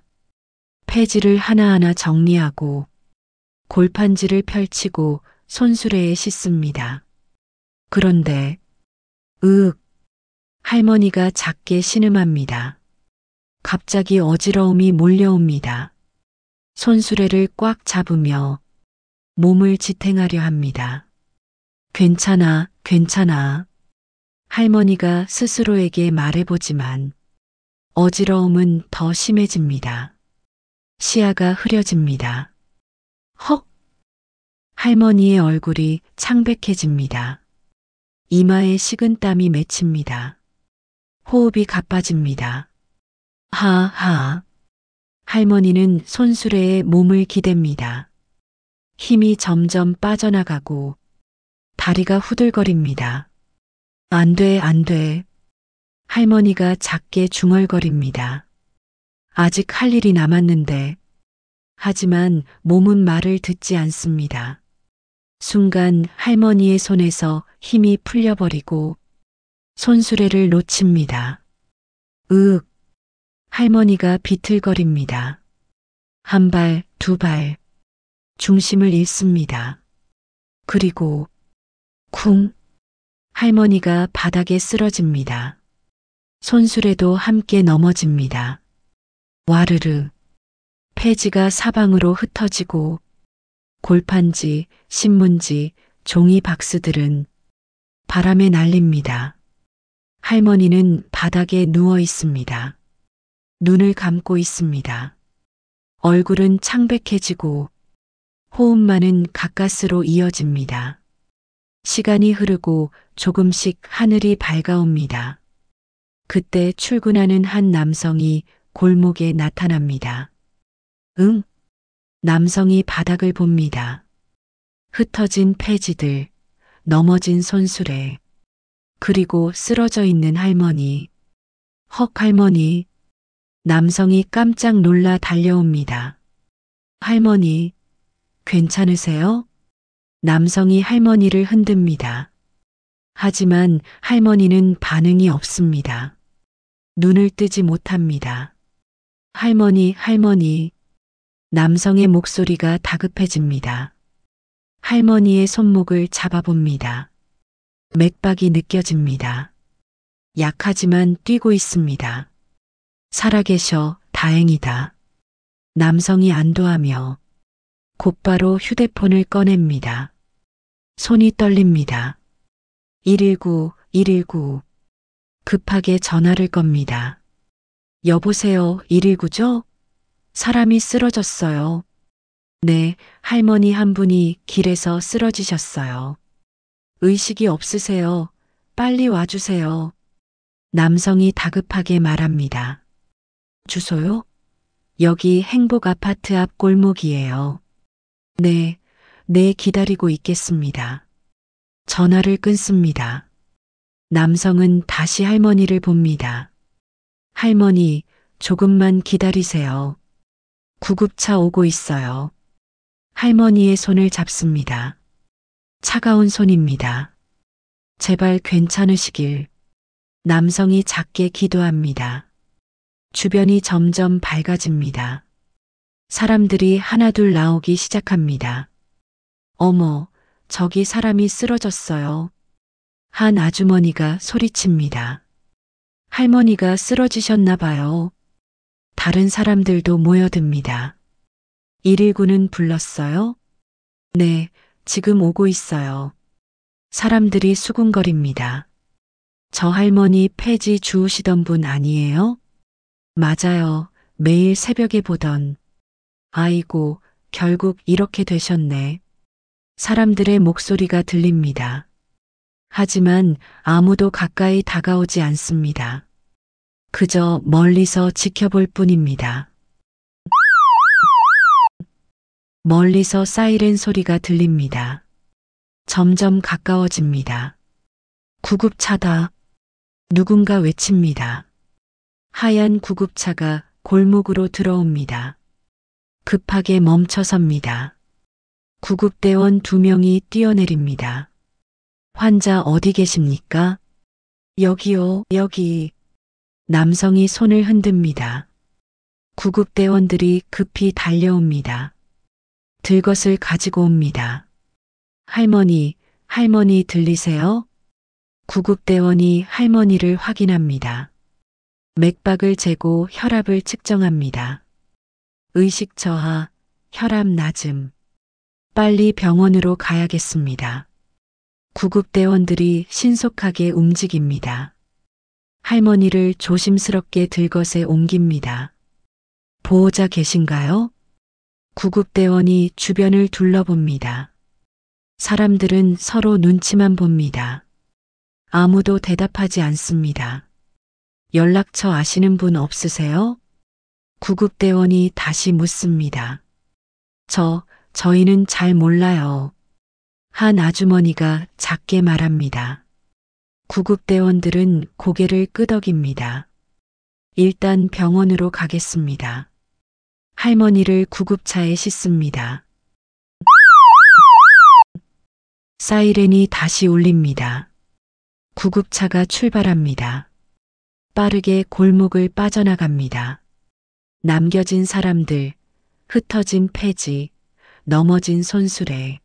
폐지를 하나하나 정리하고 골판지를 펼치고 손수레에 싣습니다. 그런데 할머니가 작게 신음합니다. 갑자기 어지러움이 몰려옵니다. 손수레를 꽉 잡으며 몸을 지탱하려 합니다. 괜찮아, 괜찮아. 할머니가 스스로에게 말해보지만 어지러움은 더 심해집니다. 시야가 흐려집니다. 헉! 할머니의 얼굴이 창백해집니다. 이마에 식은땀이 맺힙니다. 호흡이 가빠집니다. 하하. 할머니는 손수레에 몸을 기댑니다. 힘이 점점 빠져나가고 다리가 후들거립니다. 안 돼, 안 돼. 할머니가 작게 중얼거립니다. 아직 할 일이 남았는데. 하지만 몸은 말을 듣지 않습니다. 순간 할머니의 손에서 힘이 풀려버리고 손수레를 놓칩니다. 할머니가 비틀거립니다. 한 발, 두 발. 중심을 잃습니다. 그리고 쿵. 할머니가 바닥에 쓰러집니다. 손수레도 함께 넘어집니다. 와르르. 폐지가 사방으로 흩어지고 골판지, 신문지, 종이 박스들은 바람에 날립니다. 할머니는 바닥에 누워 있습니다. 눈을 감고 있습니다. 얼굴은 창백해지고 호흡만은 가까스로 이어집니다. 시간이 흐르고 조금씩 하늘이 밝아옵니다. 그때 출근하는 한 남성이 골목에 나타납니다. 응? 남성이 바닥을 봅니다. 흩어진 폐지들, 넘어진 손수레, 그리고 쓰러져 있는 할머니. 헉 할머니. 남성이 깜짝 놀라 달려옵니다. 할머니, 괜찮으세요? 남성이 할머니를 흔듭니다. 하지만 할머니는 반응이 없습니다. 눈을 뜨지 못합니다. 할머니, 할머니. 남성의 목소리가 다급해집니다. 할머니의 손목을 잡아봅니다. 맥박이 느껴집니다. 약하지만 뛰고 있습니다. 살아계셔, 다행이다. 남성이 안도하며 곧바로 휴대폰을 꺼냅니다. 손이 떨립니다. 119, 119. 급하게 전화를 겁니다. 여보세요, 119죠? 사람이 쓰러졌어요. 네, 할머니 한 분이 길에서 쓰러지셨어요. 의식이 없으세요. 빨리 와주세요. 남성이 다급하게 말합니다. 주소요? 여기 행복 아파트 앞 골목이에요. 네, 네 기다리고 있겠습니다. 전화를 끊습니다. 남성은 다시 할머니를 봅니다. 할머니, 조금만 기다리세요. 구급차 오고 있어요. 할머니의 손을 잡습니다. 차가운 손입니다. 제발 괜찮으시길. 남성이 작게 기도합니다. 주변이 점점 밝아집니다. 사람들이 하나둘 나오기 시작합니다. 어머, 저기 사람이 쓰러졌어요. 한 아주머니가 소리칩니다. 할머니가 쓰러지셨나 봐요. 다른 사람들도 모여듭니다. 119는 불렀어요? 네, 지금 오고 있어요. 사람들이 수군거립니다. 저 할머니 폐지 주우시던 분 아니에요? 맞아요. 매일 새벽에 보던. 아이고, 결국 이렇게 되셨네. 사람들의 목소리가 들립니다. 하지만 아무도 가까이 다가오지 않습니다. 그저 멀리서 지켜볼 뿐입니다. 멀리서 사이렌 소리가 들립니다. 점점 가까워집니다. 구급차다. 누군가 외칩니다. 하얀 구급차가 골목으로 들어옵니다. 급하게 멈춰섭니다. 구급대원 2명이 뛰어내립니다. 환자 어디 계십니까? 여기요, 여기. 남성이 손을 흔듭니다. 구급대원들이 급히 달려옵니다. 들것을 가지고 옵니다. 할머니, 할머니 들리세요? 구급대원이 할머니를 확인합니다. 맥박을 재고 혈압을 측정합니다. 의식 저하, 혈압 낮음. 빨리 병원으로 가야겠습니다. 구급대원들이 신속하게 움직입니다. 할머니를 조심스럽게 들것에 옮깁니다. 보호자 계신가요? 구급대원이 주변을 둘러봅니다. 사람들은 서로 눈치만 봅니다. 아무도 대답하지 않습니다. 연락처 아시는 분 없으세요? 구급대원이 다시 묻습니다. 저희는 잘 몰라요. 한 아주머니가 작게 말합니다. 구급대원들은 고개를 끄덕입니다. 일단 병원으로 가겠습니다. 할머니를 구급차에 싣습니다. 사이렌이 다시 울립니다. 구급차가 출발합니다. 빠르게 골목을 빠져나갑니다. 남겨진 사람들, 흩어진 폐지, 넘어진 손수레.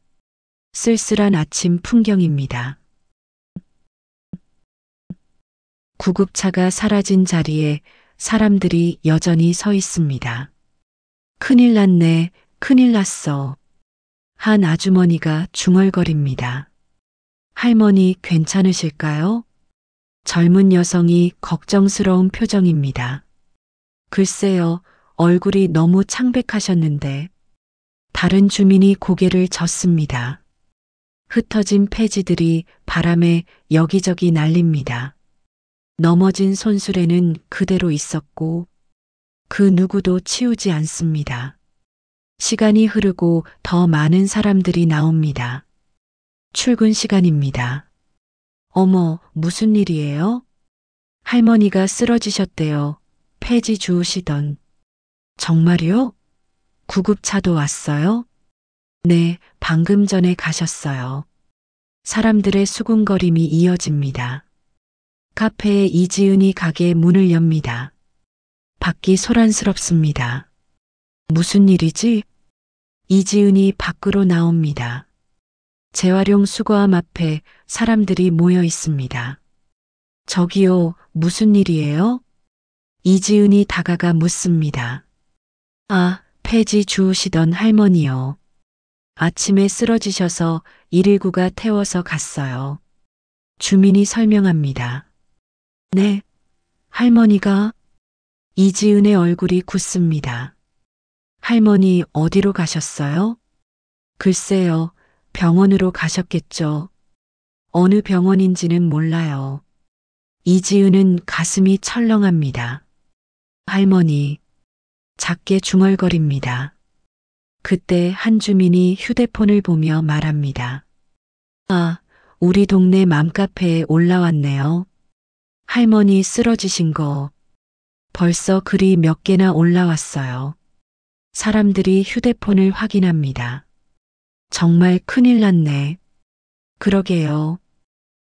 쓸쓸한 아침 풍경입니다. 구급차가 사라진 자리에 사람들이 여전히 서 있습니다. 큰일 났네, 큰일 났어. 한 아주머니가 중얼거립니다. 할머니 괜찮으실까요? 젊은 여성이 걱정스러운 표정입니다. 글쎄요, 얼굴이 너무 창백하셨는데. 다른 주민이 고개를 젓습니다. 흩어진 폐지들이 바람에 여기저기 날립니다. 넘어진 손수레는 그대로 있었고 그 누구도 치우지 않습니다. 시간이 흐르고 더 많은 사람들이 나옵니다. 출근 시간입니다. 어머, 무슨 일이에요? 할머니가 쓰러지셨대요. 폐지 주우시던. 정말요? 구급차도 왔어요? 네, 방금 전에 가셨어요. 사람들의 수군거림이 이어집니다. 카페에 이지은이 가게 문을 엽니다. 밖이 소란스럽습니다. 무슨 일이지? 이지은이 밖으로 나옵니다. 재활용 수거함 앞에 사람들이 모여 있습니다. 저기요, 무슨 일이에요? 이지은이 다가가 묻습니다. 아, 폐지 주우시던 할머니요. 아침에 쓰러지셔서 119가 태워서 갔어요. 주민이 설명합니다. 네, 할머니가. 이지은의 얼굴이 굳습니다. 할머니 어디로 가셨어요? 글쎄요, 병원으로 가셨겠죠. 어느 병원인지는 몰라요. 이지은은 가슴이 철렁합니다. 할머니, 작게 중얼거립니다. 그때 한 주민이 휴대폰을 보며 말합니다. 아, 우리 동네 맘카페에 올라왔네요. 할머니 쓰러지신 거. 벌써 글이 몇 개나 올라왔어요. 사람들이 휴대폰을 확인합니다. 정말 큰일 났네. 그러게요.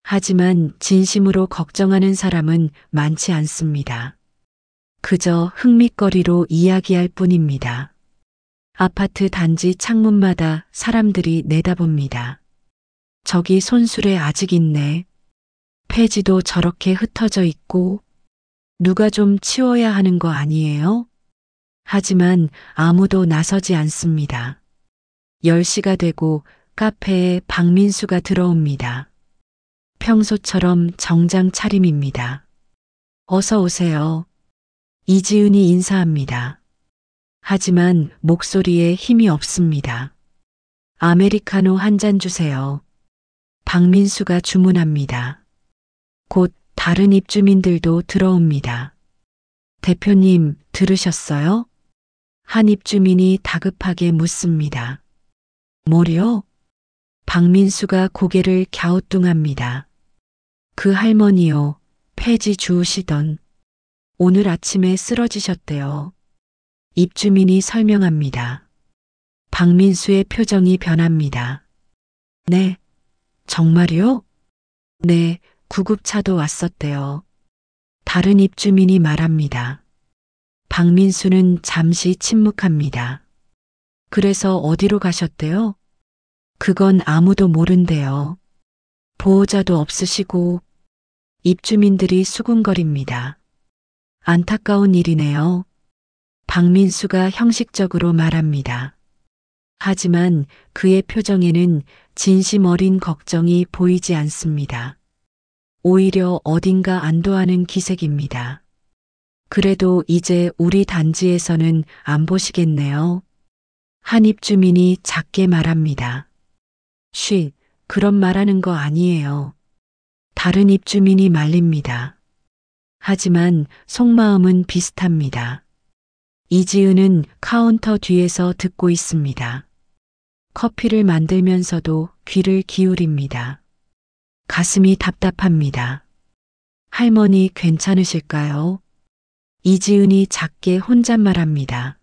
하지만 진심으로 걱정하는 사람은 많지 않습니다. 그저 흥밋거리로 이야기할 뿐입니다. 아파트 단지 창문마다 사람들이 내다봅니다. 저기 손수레 아직 있네. 폐지도 저렇게 흩어져 있고 누가 좀 치워야 하는 거 아니에요? 하지만 아무도 나서지 않습니다. 10시가 되고 카페에 박민수가 들어옵니다. 평소처럼 정장 차림입니다. 어서 오세요. 이지은이 인사합니다. 하지만 목소리에 힘이 없습니다. 아메리카노 한 잔 주세요. 박민수가 주문합니다. 곧 다른 입주민들도 들어옵니다. 대표님, 들으셨어요? 한 입주민이 다급하게 묻습니다. 뭐요? 박민수가 고개를 갸우뚱합니다. 그 할머니요, 폐지 주우시던. 오늘 아침에 쓰러지셨대요. 입주민이 설명합니다. 박민수의 표정이 변합니다. 네, 정말요? 네, 구급차도 왔었대요. 다른 입주민이 말합니다. 박민수는 잠시 침묵합니다. 그래서 어디로 가셨대요? 그건 아무도 모른대요. 보호자도 없으시고. 입주민들이 수군거립니다. 안타까운 일이네요. 박민수가 형식적으로 말합니다. 하지만 그의 표정에는 진심 어린 걱정이 보이지 않습니다. 오히려 어딘가 안도하는 기색입니다. 그래도 이제 우리 단지에서는 안 보시겠네요. 한 입주민이 작게 말합니다. 쉿, 그런 말하는 거 아니에요. 다른 입주민이 말립니다. 하지만 속마음은 비슷합니다. 이지은은 카운터 뒤에서 듣고 있습니다. 커피를 만들면서도 귀를 기울입니다. 가슴이 답답합니다. 할머니 괜찮으실까요? 이지은이 작게 혼잣말합니다.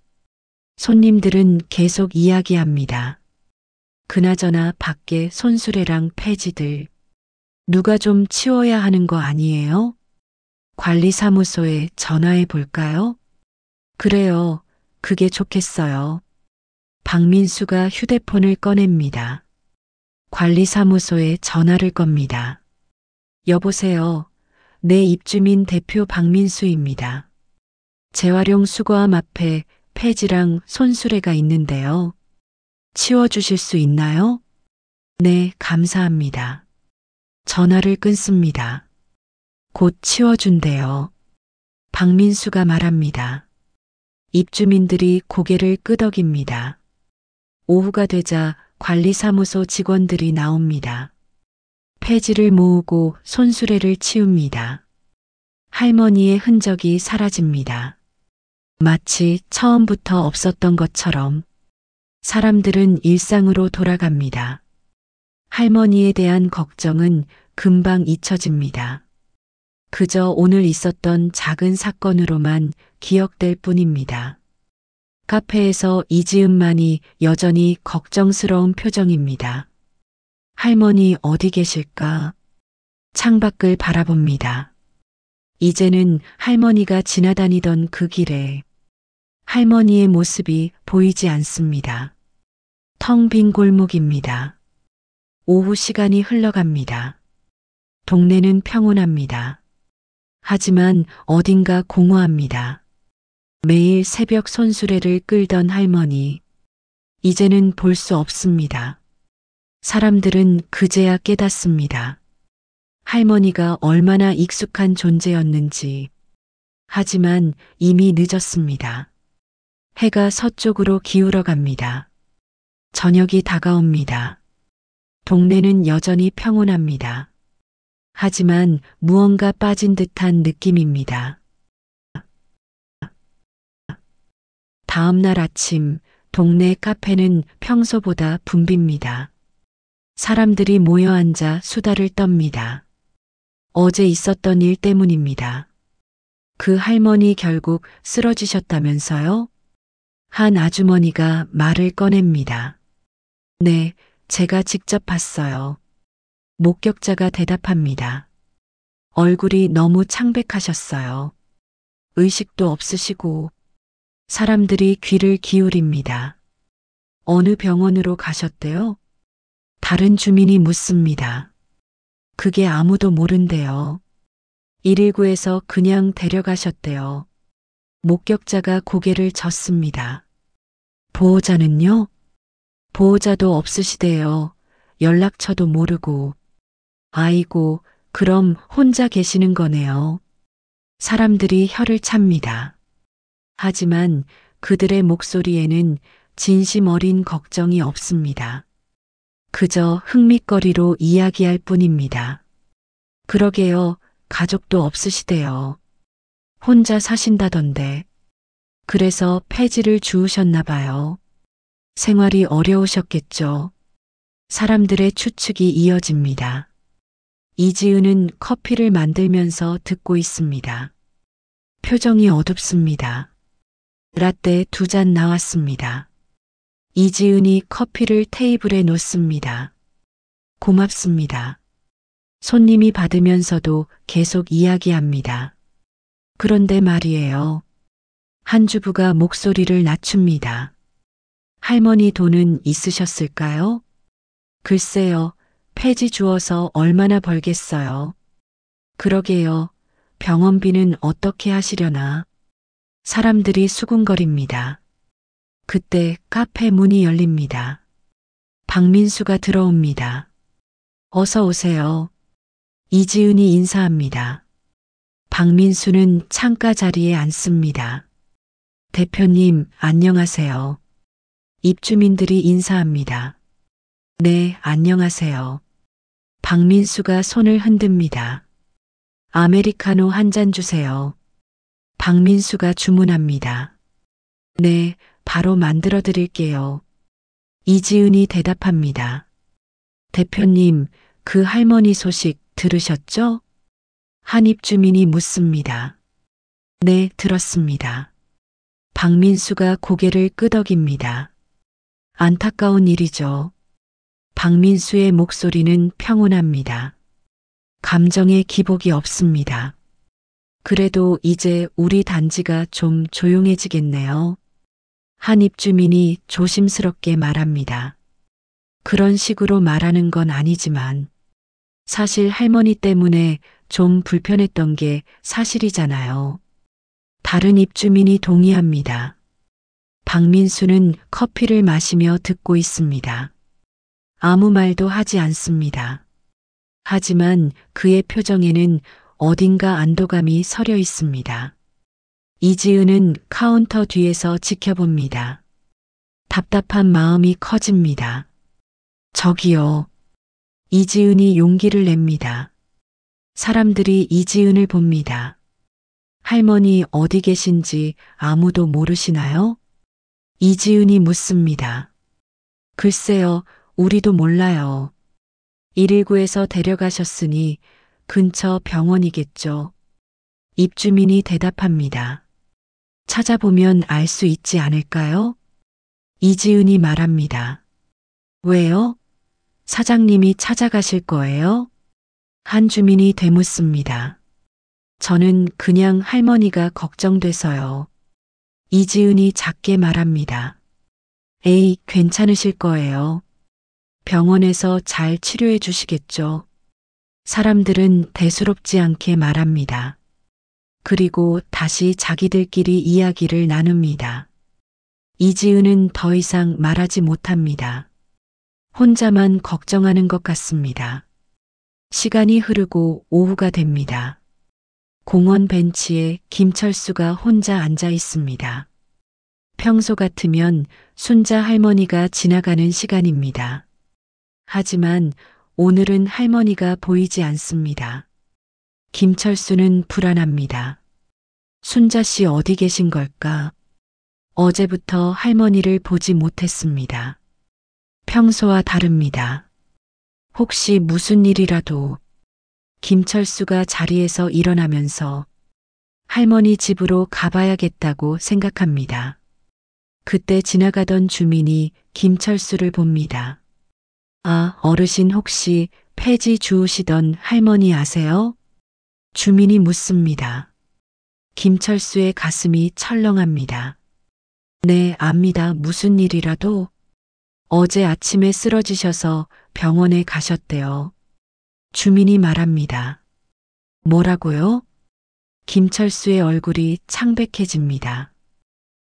손님들은 계속 이야기합니다. 그나저나 밖에 손수레랑 폐지들. 누가 좀 치워야 하는 거 아니에요? 관리사무소에 전화해 볼까요? 그래요. 그게 좋겠어요. 박민수가 휴대폰을 꺼냅니다. 관리사무소에 전화를 겁니다. 여보세요. 내 입주민 대표 박민수입니다. 재활용 수거함 앞에 폐지랑 손수레가 있는데요. 치워주실 수 있나요? 네, 감사합니다. 전화를 끊습니다. 곧 치워준대요. 박민수가 말합니다. 입주민들이 고개를 끄덕입니다. 오후가 되자 관리사무소 직원들이 나옵니다. 폐지를 모으고 손수레를 치웁니다. 할머니의 흔적이 사라집니다. 마치 처음부터 없었던 것처럼 사람들은 일상으로 돌아갑니다. 할머니에 대한 걱정은 금방 잊혀집니다. 그저 오늘 있었던 작은 사건으로만 기억될 뿐입니다. 카페에서 이지은만이 여전히 걱정스러운 표정입니다. 할머니 어디 계실까? 창밖을 바라봅니다. 이제는 할머니가 지나다니던 그 길에 할머니의 모습이 보이지 않습니다. 텅 빈 골목입니다. 오후 시간이 흘러갑니다. 동네는 평온합니다. 하지만 어딘가 공허합니다. 매일 새벽 손수레를 끌던 할머니, 이제는 볼 수 없습니다. 사람들은 그제야 깨닫습니다. 할머니가 얼마나 익숙한 존재였는지. 하지만 이미 늦었습니다. 해가 서쪽으로 기울어 갑니다. 저녁이 다가옵니다. 동네는 여전히 평온합니다. 하지만 무언가 빠진 듯한 느낌입니다. 다음 날 아침, 동네 카페는 평소보다 붐빕니다. 사람들이 모여 앉아 수다를 떱니다. 어제 있었던 일 때문입니다. 그 할머니 결국 쓰러지셨다면서요? 한 아주머니가 말을 꺼냅니다. 네, 제가 직접 봤어요. 목격자가 대답합니다. 얼굴이 너무 창백하셨어요. 의식도 없으시고. 사람들이 귀를 기울입니다. 어느 병원으로 가셨대요? 다른 주민이 묻습니다. 그게 아무도 모른대요. 119에서 그냥 데려가셨대요. 목격자가 고개를 젓습니다. 보호자는요? 보호자도 없으시대요. 연락처도 모르고. 아이고, 그럼 혼자 계시는 거네요. 사람들이 혀를 찹니다. 하지만 그들의 목소리에는 진심 어린 걱정이 없습니다. 그저 흥밋거리로 이야기할 뿐입니다. 그러게요, 가족도 없으시대요. 혼자 사신다던데. 그래서 폐지를 주우셨나 봐요. 생활이 어려우셨겠죠. 사람들의 추측이 이어집니다. 이지은은 커피를 만들면서 듣고 있습니다. 표정이 어둡습니다. 라떼 2잔 나왔습니다. 이지은이 커피를 테이블에 놓습니다. 고맙습니다. 손님이 받으면서도 계속 이야기합니다. 그런데 말이에요. 한 주부가 목소리를 낮춥니다. 할머니 돈은 있으셨을까요? 글쎄요, 폐지 주어서 얼마나 벌겠어요. 그러게요, 병원비는 어떻게 하시려나. 사람들이 수군거립니다. 그때 카페 문이 열립니다. 박민수가 들어옵니다. 어서 오세요. 이지은이 인사합니다. 박민수는 창가 자리에 앉습니다. 대표님, 안녕하세요. 입주민들이 인사합니다. 네, 안녕하세요. 박민수가 손을 흔듭니다. 아메리카노 한 잔 주세요. 박민수가 주문합니다. 네, 바로 만들어 드릴게요. 이지은이 대답합니다. 대표님, 그 할머니 소식 들으셨죠? 한 입주민이 묻습니다. 네, 들었습니다. 박민수가 고개를 끄덕입니다. 안타까운 일이죠. 박민수의 목소리는 평온합니다. 감정의 기복이 없습니다. 그래도 이제 우리 단지가 좀 조용해지겠네요. 한 입주민이 조심스럽게 말합니다. 그런 식으로 말하는 건 아니지만 사실 할머니 때문에 좀 불편했던 게 사실이잖아요. 다른 입주민이 동의합니다. 박민수는 커피를 마시며 듣고 있습니다. 아무 말도 하지 않습니다. 하지만 그의 표정에는 어딘가 안도감이 서려 있습니다. 이지은은 카운터 뒤에서 지켜봅니다. 답답한 마음이 커집니다. 저기요. 이지은이 용기를 냅니다. 사람들이 이지은을 봅니다. 할머니 어디 계신지 아무도 모르시나요? 이지은이 묻습니다. 글쎄요, 우리도 몰라요. 119에서 데려가셨으니 근처 병원이겠죠. 입주민이 대답합니다. 찾아보면 알 수 있지 않을까요? 이지은이 말합니다. 왜요? 사장님이 찾아가실 거예요? 한 주민이 되묻습니다. 저는 그냥 할머니가 걱정돼서요. 이지은이 작게 말합니다. 에이, 괜찮으실 거예요. 병원에서 잘 치료해 주시겠죠. 사람들은 대수롭지 않게 말합니다. 그리고 다시 자기들끼리 이야기를 나눕니다. 이지은은 더 이상 말하지 못합니다. 혼자만 걱정하는 것 같습니다. 시간이 흐르고 오후가 됩니다. 공원 벤치에 김철수가 혼자 앉아 있습니다. 평소 같으면 순자 할머니가 지나가는 시간입니다. 하지만 오늘은 할머니가 보이지 않습니다. 김철수는 불안합니다. 순자 씨 어디 계신 걸까? 어제부터 할머니를 보지 못했습니다. 평소와 다릅니다. 혹시 무슨 일이라도. 김철수가 자리에서 일어나면서 할머니 집으로 가봐야겠다고 생각합니다. 그때 지나가던 주민이 김철수를 봅니다. 아, 어르신 혹시 폐지 주우시던 할머니 아세요? 주민이 묻습니다. 김철수의 가슴이 철렁합니다. 네, 압니다. 무슨 일이라도? 어제 아침에 쓰러지셔서 병원에 가셨대요. 주민이 말합니다. 뭐라고요? 김철수의 얼굴이 창백해집니다.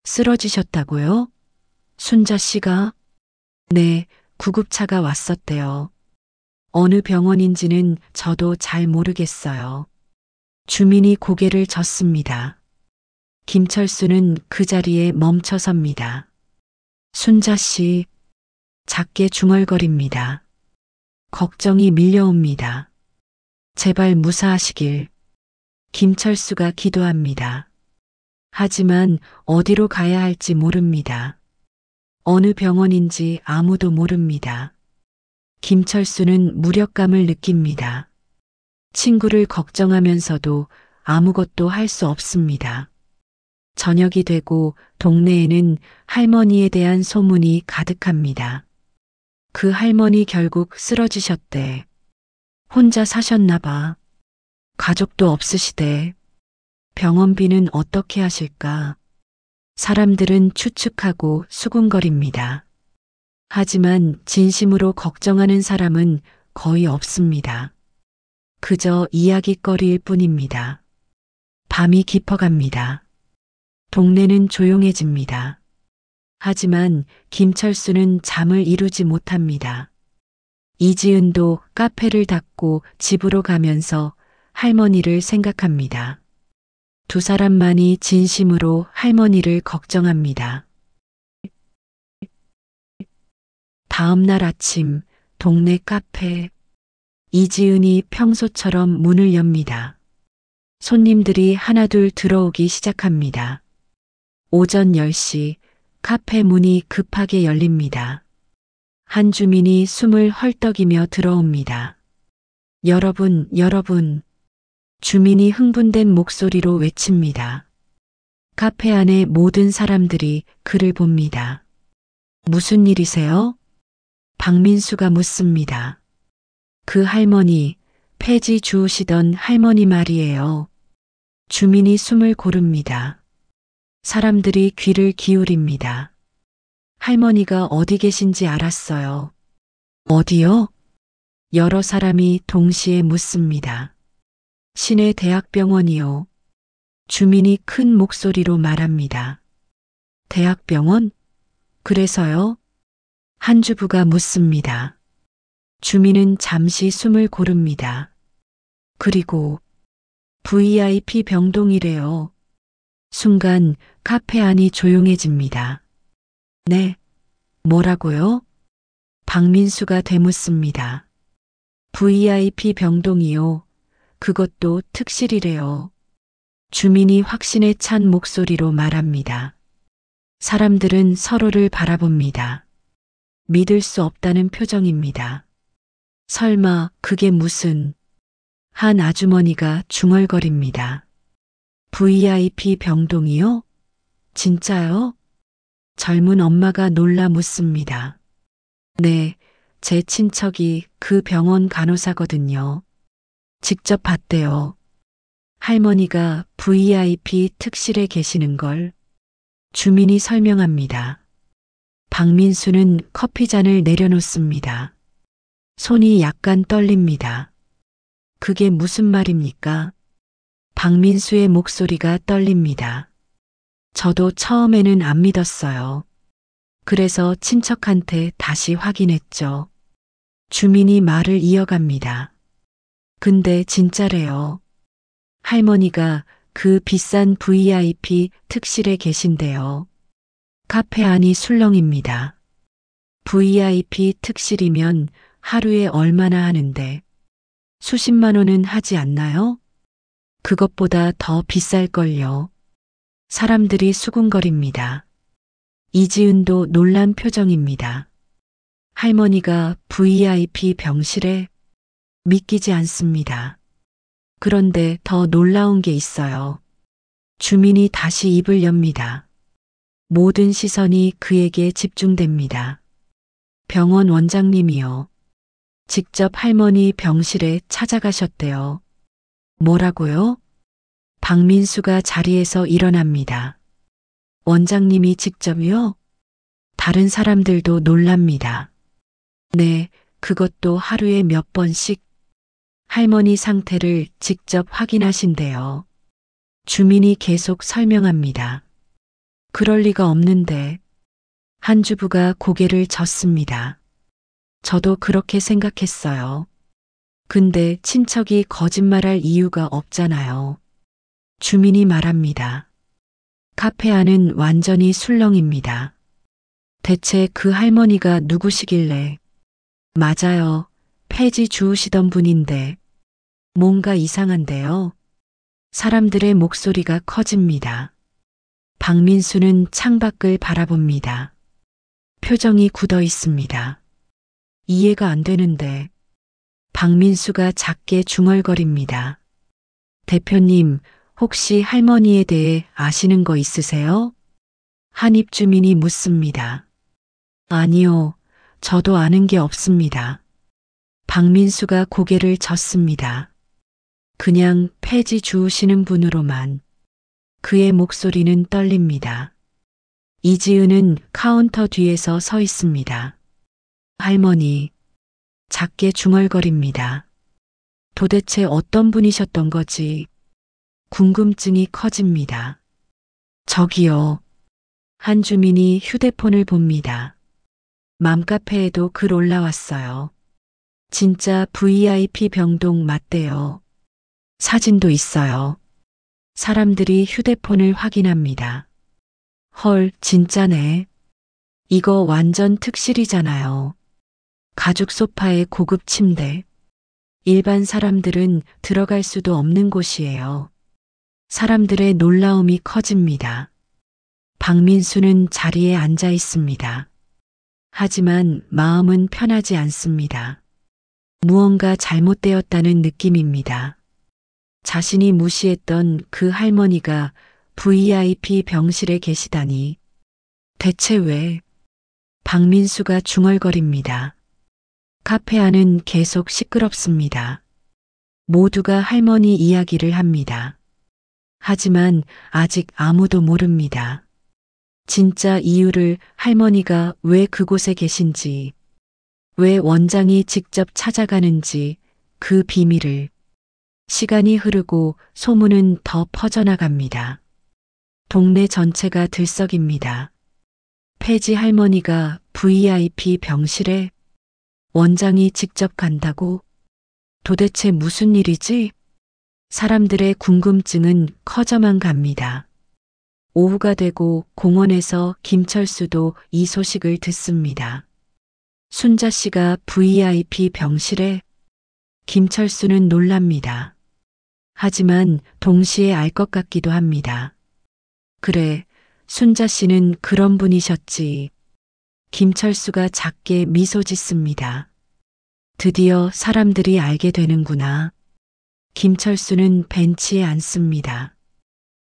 쓰러지셨다고요? 순자 씨가? 네, 구급차가 왔었대요. 어느 병원인지는 저도 잘 모르겠어요. 주민이 고개를 젓습니다. 김철수는 그 자리에 멈춰섭니다. 순자 씨, 작게 중얼거립니다. 걱정이 밀려옵니다. 제발 무사하시길. 김철수가 기도합니다. 하지만 어디로 가야 할지 모릅니다. 어느 병원인지 아무도 모릅니다. 김철수는 무력감을 느낍니다. 친구를 걱정하면서도 아무것도 할 수 없습니다. 저녁이 되고 동네에는 할머니에 대한 소문이 가득합니다. 그 할머니 결국 쓰러지셨대. 혼자 사셨나 봐. 가족도 없으시대. 병원비는 어떻게 하실까? 사람들은 추측하고 수군거립니다. 하지만 진심으로 걱정하는 사람은 거의 없습니다. 그저 이야깃거리일 뿐입니다. 밤이 깊어갑니다. 동네는 조용해집니다. 하지만 김철수는 잠을 이루지 못합니다. 이지은도 카페를 닫고 집으로 가면서 할머니를 생각합니다. 두 사람만이 진심으로 할머니를 걱정합니다. 다음 날 아침 동네 카페. 이지은이 평소처럼 문을 엽니다. 손님들이 하나둘 들어오기 시작합니다. 오전 10시 카페 문이 급하게 열립니다. 한 주민이 숨을 헐떡이며 들어옵니다. 여러분, 여러분. 주민이 흥분된 목소리로 외칩니다. 카페 안의 모든 사람들이 그를 봅니다. 무슨 일이세요? 박민수가 묻습니다. 그 할머니, 폐지 주우시던 할머니 말이에요. 주민이 숨을 고릅니다. 사람들이 귀를 기울입니다. 할머니가 어디 계신지 알았어요. 어디요? 여러 사람이 동시에 묻습니다. 시내 대학병원이요. 주민이 큰 목소리로 말합니다. 대학병원? 그래서요? 한 주부가 묻습니다. 주민은 잠시 숨을 고릅니다. 그리고 VIP 병동이래요. 순간 카페 안이 조용해집니다. 네, 뭐라고요? 박민수가 되묻습니다. VIP 병동이요. 그것도 특실이래요. 주민이 확신에 찬 목소리로 말합니다. 사람들은 서로를 바라봅니다. 믿을 수 없다는 표정입니다. 설마 그게 무슨... 한 아주머니가 중얼거립니다. VIP 병동이요? 진짜요? 젊은 엄마가 놀라 묻습니다. 네, 제 친척이 그 병원 간호사거든요. 직접 봤대요. 할머니가 VIP 특실에 계시는 걸 주민이 설명합니다. 박민수는 커피잔을 내려놓습니다. 손이 약간 떨립니다. 그게 무슨 말입니까? 박민수의 목소리가 떨립니다. 저도 처음에는 안 믿었어요. 그래서 친척한테 다시 확인했죠. 주민이 말을 이어갑니다. 근데 진짜래요. 할머니가 그 비싼 VIP 특실에 계신데요. 카페 안이 술렁입니다. VIP 특실이면 하루에 얼마나 하는데 수십만 원은 하지 않나요? 그것보다 더 비쌀걸요. 사람들이 수군거립니다. 이지은도 놀란 표정입니다. 할머니가 VIP 병실에 믿기지 않습니다. 그런데 더 놀라운 게 있어요. 주민이 다시 입을 엽니다. 모든 시선이 그에게 집중됩니다. 병원 원장님이요. 직접 할머니 병실에 찾아가셨대요. 뭐라고요? 박민수가 자리에서 일어납니다. 원장님이 직접요? 다른 사람들도 놀랍니다. 네, 그것도 하루에 몇 번씩 할머니 상태를 직접 확인하신대요. 주민이 계속 설명합니다. 그럴 리가 없는데. 한 주부가 고개를 젓습니다. 저도 그렇게 생각했어요. 근데 친척이 거짓말할 이유가 없잖아요. 주민이 말합니다. 카페 안은 완전히 술렁입니다. 대체 그 할머니가 누구시길래? 맞아요. 폐지 주우시던 분인데. 뭔가 이상한데요. 사람들의 목소리가 커집니다. 박민수는 창밖을 바라봅니다. 표정이 굳어 있습니다. 이해가 안 되는데. 박민수가 작게 중얼거립니다. 대표님, 혹시 할머니에 대해 아시는 거 있으세요? 한 입주민이 묻습니다. 아니요, 저도 아는 게 없습니다. 박민수가 고개를 젓습니다. 그냥 폐지 주우시는 분으로만. 그의 목소리는 떨립니다. 이지은은 카운터 뒤에서 서 있습니다. 할머니, 작게 중얼거립니다. 도대체 어떤 분이셨던 거지? 궁금증이 커집니다. 저기요. 한 주민이 휴대폰을 봅니다. 맘카페에도 글 올라왔어요. 진짜 VIP 병동 맞대요. 사진도 있어요. 사람들이 휴대폰을 확인합니다. 헐, 진짜네. 이거 완전 특실이잖아요. 가죽 소파에 고급 침대. 일반 사람들은 들어갈 수도 없는 곳이에요. 사람들의 놀라움이 커집니다. 박민수는 자리에 앉아 있습니다. 하지만 마음은 편하지 않습니다. 무언가 잘못되었다는 느낌입니다. 자신이 무시했던 그 할머니가 VIP 병실에 계시다니. 대체 왜? 박민수가 중얼거립니다. 카페 안은 계속 시끄럽습니다. 모두가 할머니 이야기를 합니다. 하지만 아직 아무도 모릅니다. 진짜 이유를, 할머니가 왜 그곳에 계신지, 왜 원장이 직접 찾아가는지, 그 비밀을. 시간이 흐르고 소문은 더 퍼져나갑니다. 동네 전체가 들썩입니다. 폐지 할머니가 VIP 병실에 원장이 직접 간다고? 도대체 무슨 일이지? 사람들의 궁금증은 커져만 갑니다. 오후가 되고 공원에서 김철수도 이 소식을 듣습니다. 순자 씨가 VIP 병실에? 김철수는 놀랍니다. 하지만 동시에 알 것 같기도 합니다. 그래, 순자 씨는 그런 분이셨지. 김철수가 작게 미소 짓습니다. 드디어 사람들이 알게 되는구나. 김철수는 벤치에 앉습니다.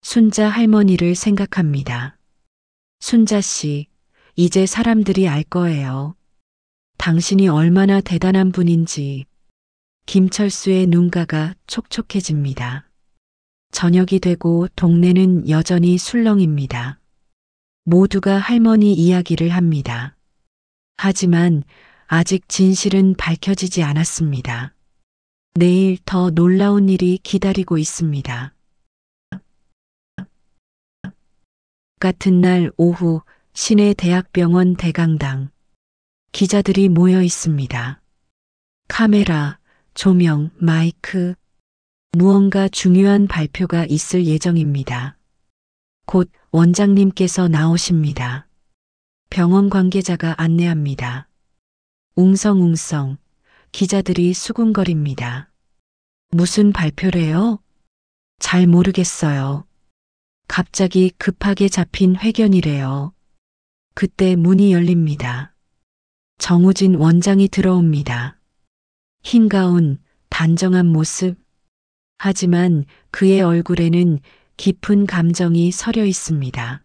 순자 할머니를 생각합니다. 순자 씨, 이제 사람들이 알 거예요. 당신이 얼마나 대단한 분인지. 김철수의 눈가가 촉촉해집니다. 저녁이 되고 동네는 여전히 술렁입니다. 모두가 할머니 이야기를 합니다. 하지만 아직 진실은 밝혀지지 않았습니다. 내일 더 놀라운 일이 기다리고 있습니다. 같은 날 오후 시내 대학병원 대강당. 기자들이 모여 있습니다. 카메라, 조명, 마이크. 무언가 중요한 발표가 있을 예정입니다. 곧 원장님께서 나오십니다. 병원 관계자가 안내합니다. 웅성웅성 기자들이 수군거립니다. 무슨 발표래요? 잘 모르겠어요. 갑자기 급하게 잡힌 회견이래요. 그때 문이 열립니다. 정우진 원장이 들어옵니다. 흰 가운, 단정한 모습. 하지만 그의 얼굴에는 깊은 감정이 서려 있습니다.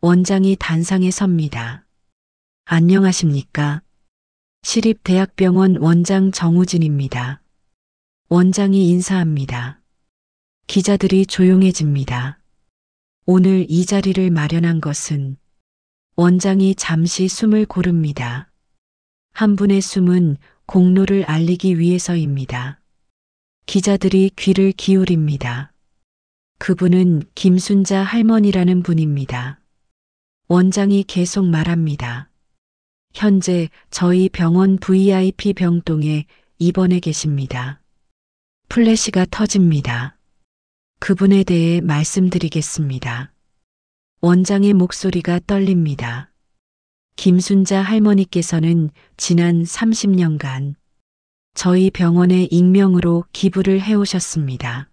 원장이 단상에 섭니다. 안녕하십니까? 시립대학병원 원장 정우진입니다. 원장이 인사합니다. 기자들이 조용해집니다. 오늘 이 자리를 마련한 것은 원장이 잠시 숨을 고릅니다. 한 분의 숨은 공로를 알리기 위해서입니다. 기자들이 귀를 기울입니다. 그분은 김순자 할머니라는 분입니다. 원장이 계속 말합니다. 현재 저희 병원 VIP 병동에 입원해 계십니다. 플래시가 터집니다. 그분에 대해 말씀드리겠습니다. 원장의 목소리가 떨립니다. 김순자 할머니께서는 지난 30년간 저희 병원에 익명으로 기부를 해오셨습니다.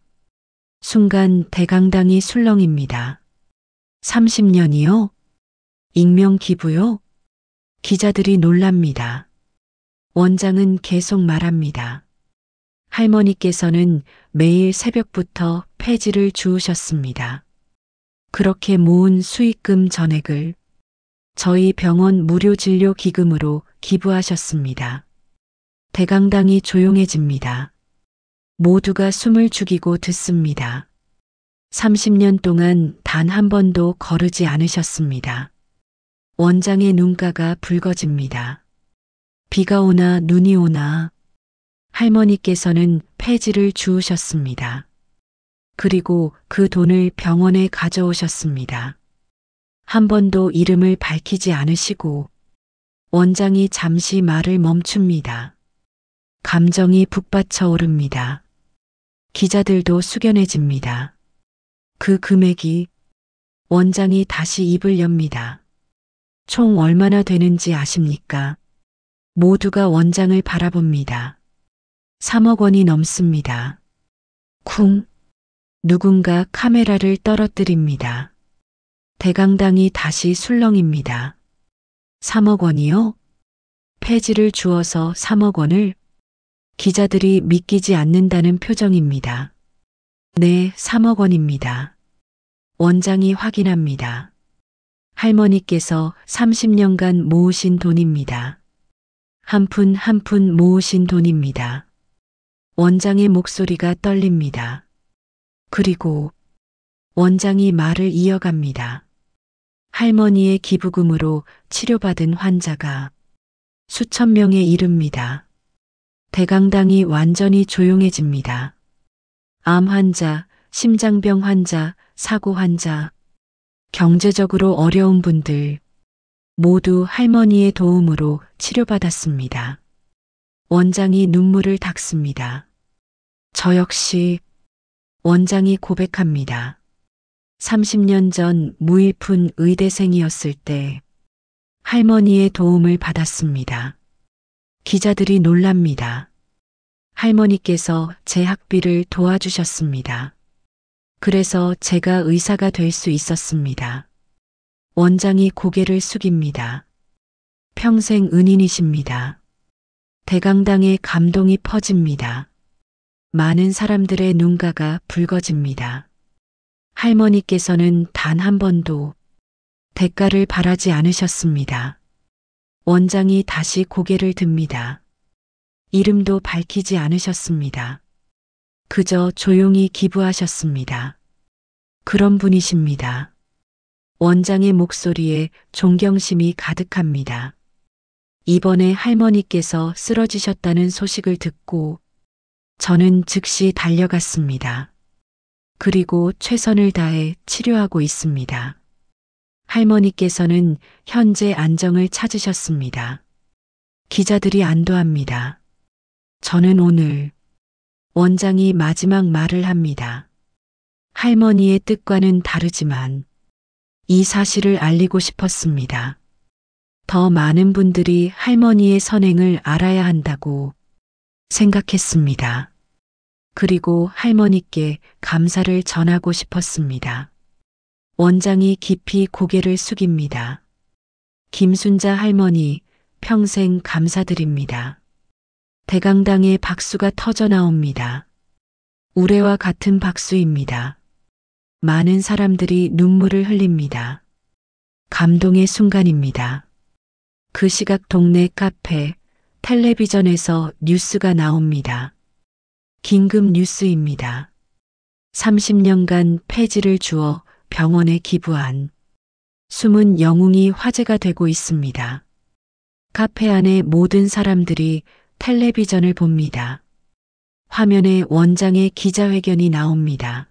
순간 대강당이 술렁입니다. 30년이요? 익명 기부요? 기자들이 놀랍니다. 원장은 계속 말합니다. 할머니께서는 매일 새벽부터 폐지를 주우셨습니다. 그렇게 모은 수익금 전액을 저희 병원 무료 진료 기금으로 기부하셨습니다. 대강당이 조용해집니다. 모두가 숨을 죽이고 듣습니다. 30년 동안 단 한 번도 거르지 않으셨습니다. 원장의 눈가가 붉어집니다. 비가 오나 눈이 오나 할머니께서는 폐지를 주우셨습니다. 그리고 그 돈을 병원에 가져오셨습니다. 한 번도 이름을 밝히지 않으시고 원장이 잠시 말을 멈춥니다. 감정이 북받쳐 오릅니다. 기자들도 숙연해집니다. 그 금액이 원장이 다시 입을 엽니다. 총 얼마나 되는지 아십니까? 모두가 원장을 바라봅니다. 3억 원이 넘습니다. 쿵! 누군가 카메라를 떨어뜨립니다. 대강당이 다시 술렁입니다. 3억 원이요? 폐지를 주어서 3억 원을? 기자들이 믿기지 않는다는 표정입니다. 네, 3억 원입니다. 원장이 확인합니다. 할머니께서 30년간 모으신 돈입니다. 한 푼 한 푼 모으신 돈입니다. 원장의 목소리가 떨립니다. 그리고 원장이 말을 이어갑니다. 할머니의 기부금으로 치료받은 환자가 수천 명에 이릅니다. 대강당이 완전히 조용해집니다. 암 환자, 심장병 환자, 사고 환자, 경제적으로 어려운 분들 모두 할머니의 도움으로 치료받았습니다. 원장이 눈물을 닦습니다. 저 역시 원장이 고백합니다. 30년 전 무일푼 의대생이었을 때 할머니의 도움을 받았습니다. 기자들이 놀랍니다. 할머니께서 제 학비를 도와주셨습니다. 그래서 제가 의사가 될 수 있었습니다. 원장이 고개를 숙입니다. 평생 은인이십니다. 대강당에 감동이 퍼집니다. 많은 사람들의 눈가가 붉어집니다. 할머니께서는 단 한 번도 대가를 바라지 않으셨습니다. 원장이 다시 고개를 듭니다. 이름도 밝히지 않으셨습니다. 그저 조용히 기부하셨습니다. 그런 분이십니다. 원장의 목소리에 존경심이 가득합니다. 이번에 할머니께서 쓰러지셨다는 소식을 듣고 저는 즉시 달려갔습니다. 그리고 최선을 다해 치료하고 있습니다. 할머니께서는 현재 안정을 찾으셨습니다. 기자들이 안도합니다. 저는 오늘 원장이 마지막 말을 합니다. 할머니의 뜻과는 다르지만 이 사실을 알리고 싶었습니다. 더 많은 분들이 할머니의 선행을 알아야 한다고 생각했습니다. 그리고 할머니께 감사를 전하고 싶었습니다. 원장이 깊이 고개를 숙입니다. 김순자 할머니, 평생 감사드립니다. 대강당에 박수가 터져 나옵니다. 우레와 같은 박수입니다. 많은 사람들이 눈물을 흘립니다. 감동의 순간입니다. 그 시각 동네 카페, 텔레비전에서 뉴스가 나옵니다. 긴급 뉴스입니다. 30년간 폐지를 주어 병원에 기부한 숨은 영웅이 화제가 되고 있습니다. 카페 안에 모든 사람들이 텔레비전을 봅니다. 화면에 원장의 기자회견이 나옵니다.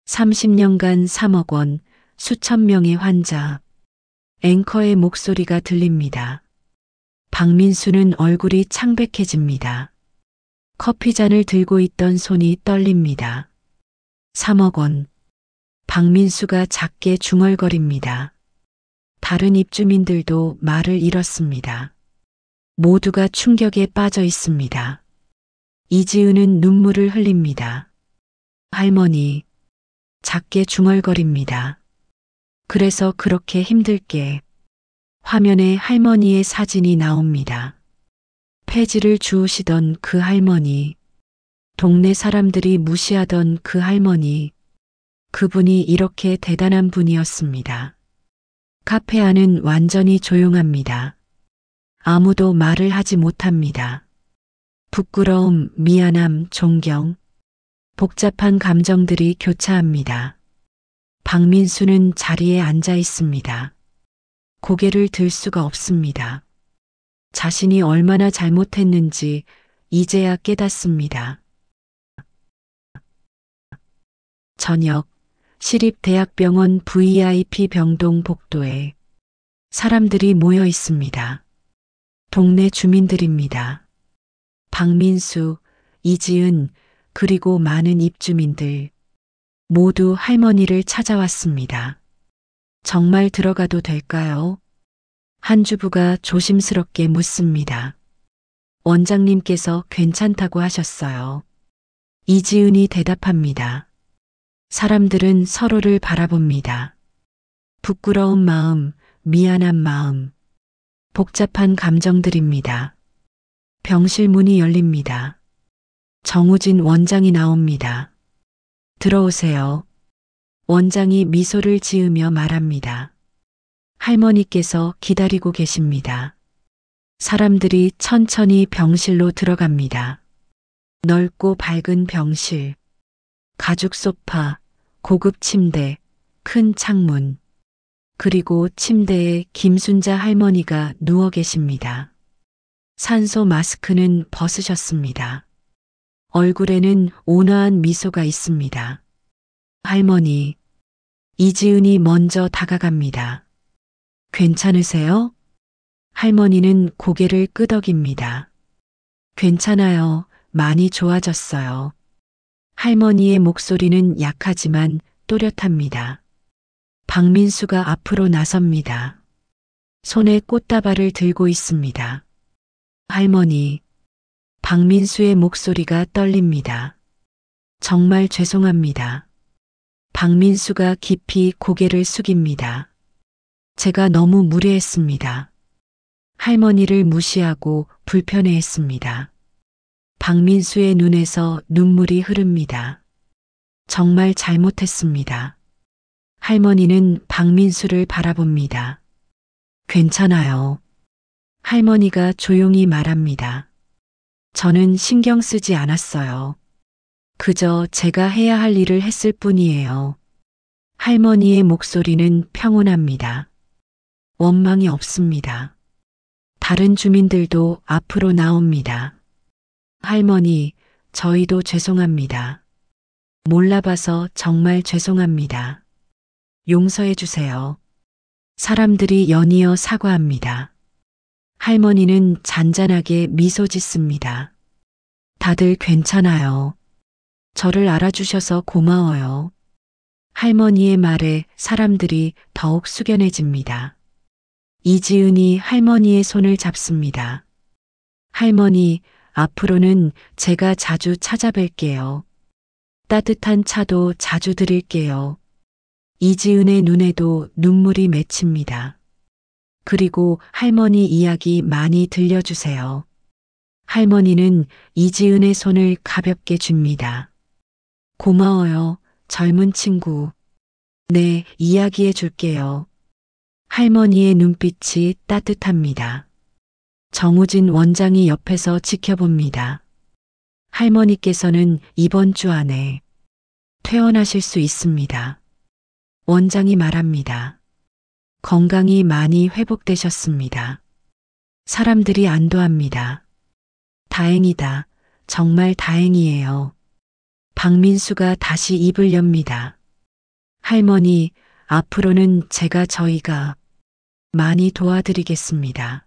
30년간 3억 원, 수천 명의 환자, 앵커의 목소리가 들립니다. 박민수는 얼굴이 창백해집니다. 커피잔을 들고 있던 손이 떨립니다. 3억 원. 박민수가 작게 중얼거립니다. 다른 입주민들도 말을 잃었습니다. 모두가 충격에 빠져 있습니다. 이지은은 눈물을 흘립니다. 할머니, 작게 중얼거립니다. 그래서 그렇게 힘들게 화면에 할머니의 사진이 나옵니다. 폐지를 주우시던 그 할머니, 동네 사람들이 무시하던 그 할머니, 그분이 이렇게 대단한 분이었습니다. 카페 안은 완전히 조용합니다. 아무도 말을 하지 못합니다. 부끄러움, 미안함, 존경, 복잡한 감정들이 교차합니다. 박민수는 자리에 앉아 있습니다. 고개를 들 수가 없습니다. 자신이 얼마나 잘못했는지 이제야 깨닫습니다. 저녁, 시립대학병원 VIP 병동 복도에 사람들이 모여 있습니다. 동네 주민들입니다. 박민수, 이지은, 그리고 많은 입주민들 모두 할머니를 찾아왔습니다. 정말 들어가도 될까요? 한 주부가 조심스럽게 묻습니다. 원장님께서 괜찮다고 하셨어요. 이지은이 대답합니다. 사람들은 서로를 바라봅니다. 부끄러운 마음, 미안한 마음, 복잡한 감정들입니다. 병실 문이 열립니다. 정우진 원장이 나옵니다. 들어오세요. 원장이 미소를 지으며 말합니다. 할머니께서 기다리고 계십니다. 사람들이 천천히 병실로 들어갑니다. 넓고 밝은 병실, 가죽 소파, 고급 침대, 큰 창문, 그리고 침대에 김순자 할머니가 누워 계십니다. 산소 마스크는 벗으셨습니다. 얼굴에는 온화한 미소가 있습니다. 할머니, 이지은이 먼저 다가갑니다. 괜찮으세요? 할머니는 고개를 끄덕입니다. 괜찮아요. 많이 좋아졌어요. 할머니의 목소리는 약하지만 또렷합니다. 박민수가 앞으로 나섭니다. 손에 꽃다발을 들고 있습니다. 할머니, 박민수의 목소리가 떨립니다. 정말 죄송합니다. 박민수가 깊이 고개를 숙입니다. 제가 너무 무례했습니다. 할머니를 무시하고 불편해했습니다. 박민수의 눈에서 눈물이 흐릅니다. 정말 잘못했습니다. 할머니는 박민수를 바라봅니다. 괜찮아요. 할머니가 조용히 말합니다. 저는 신경 쓰지 않았어요. 그저 제가 해야 할 일을 했을 뿐이에요. 할머니의 목소리는 평온합니다. 원망이 없습니다. 다른 주민들도 앞으로 나옵니다. 할머니, 저희도 죄송합니다. 몰라봐서 정말 죄송합니다. 용서해 주세요. 사람들이 연이어 사과합니다. 할머니는 잔잔하게 미소 짓습니다. 다들 괜찮아요. 저를 알아주셔서 고마워요. 할머니의 말에 사람들이 더욱 숙연해집니다. 이지은이 할머니의 손을 잡습니다. 할머니, 앞으로는 제가 자주 찾아뵐게요. 따뜻한 차도 자주 드릴게요. 이지은의 눈에도 눈물이 맺힙니다. 그리고 할머니 이야기 많이 들려주세요. 할머니는 이지은의 손을 가볍게 줍니다. 고마워요, 젊은 친구. 네, 이야기해 줄게요. 할머니의 눈빛이 따뜻합니다. 정우진 원장이 옆에서 지켜봅니다. 할머니께서는 이번 주 안에 퇴원하실 수 있습니다. 원장이 말합니다. 건강이 많이 회복되셨습니다. 사람들이 안도합니다. 다행이다. 정말 다행이에요. 박민수가 다시 입을 엽니다. 할머니, 앞으로는 저희가 많이 도와드리겠습니다.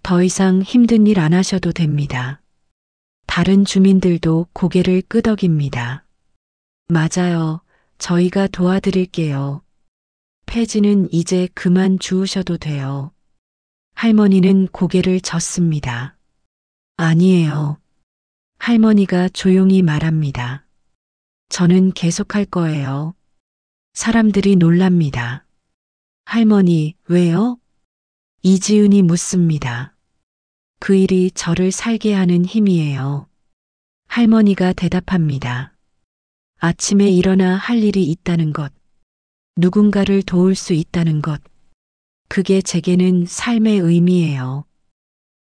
더 이상 힘든 일 안 하셔도 됩니다. 다른 주민들도 고개를 끄덕입니다. 맞아요. 저희가 도와드릴게요. 폐지는 이제 그만 주우셔도 돼요. 할머니는 고개를 젓습니다. 아니에요. 할머니가 조용히 말합니다. 저는 계속할 거예요. 사람들이 놀랍니다. 할머니, 왜요? 이지은이 묻습니다. 그 일이 저를 살게 하는 힘이에요. 할머니가 대답합니다. 아침에 일어나 할 일이 있다는 것, 누군가를 도울 수 있다는 것, 그게 제게는 삶의 의미예요.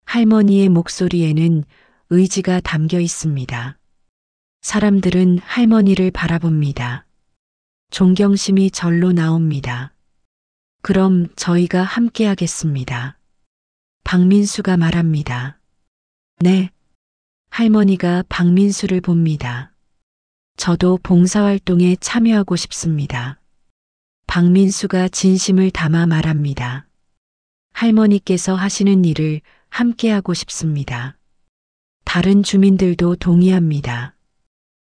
할머니의 목소리에는 의지가 담겨 있습니다. 사람들은 할머니를 바라봅니다. 존경심이 절로 나옵니다. 그럼 저희가 함께 하겠습니다. 박민수가 말합니다. 네. 할머니가 박민수를 봅니다. 저도 봉사활동에 참여하고 싶습니다. 박민수가 진심을 담아 말합니다. 할머니께서 하시는 일을 함께 하고 싶습니다. 다른 주민들도 동의합니다.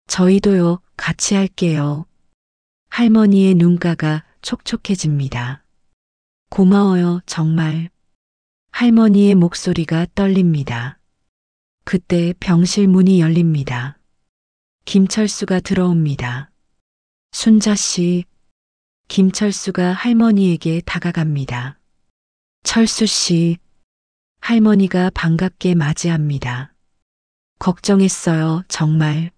저희도요, 같이 할게요. 할머니의 눈가가 촉촉해집니다. 고마워요, 정말. 할머니의 목소리가 떨립니다. 그때 병실 문이 열립니다. 김철수가 들어옵니다. 순자 씨. 김철수가 할머니에게 다가갑니다. 철수 씨. 할머니가 반갑게 맞이합니다. 걱정했어요, 정말.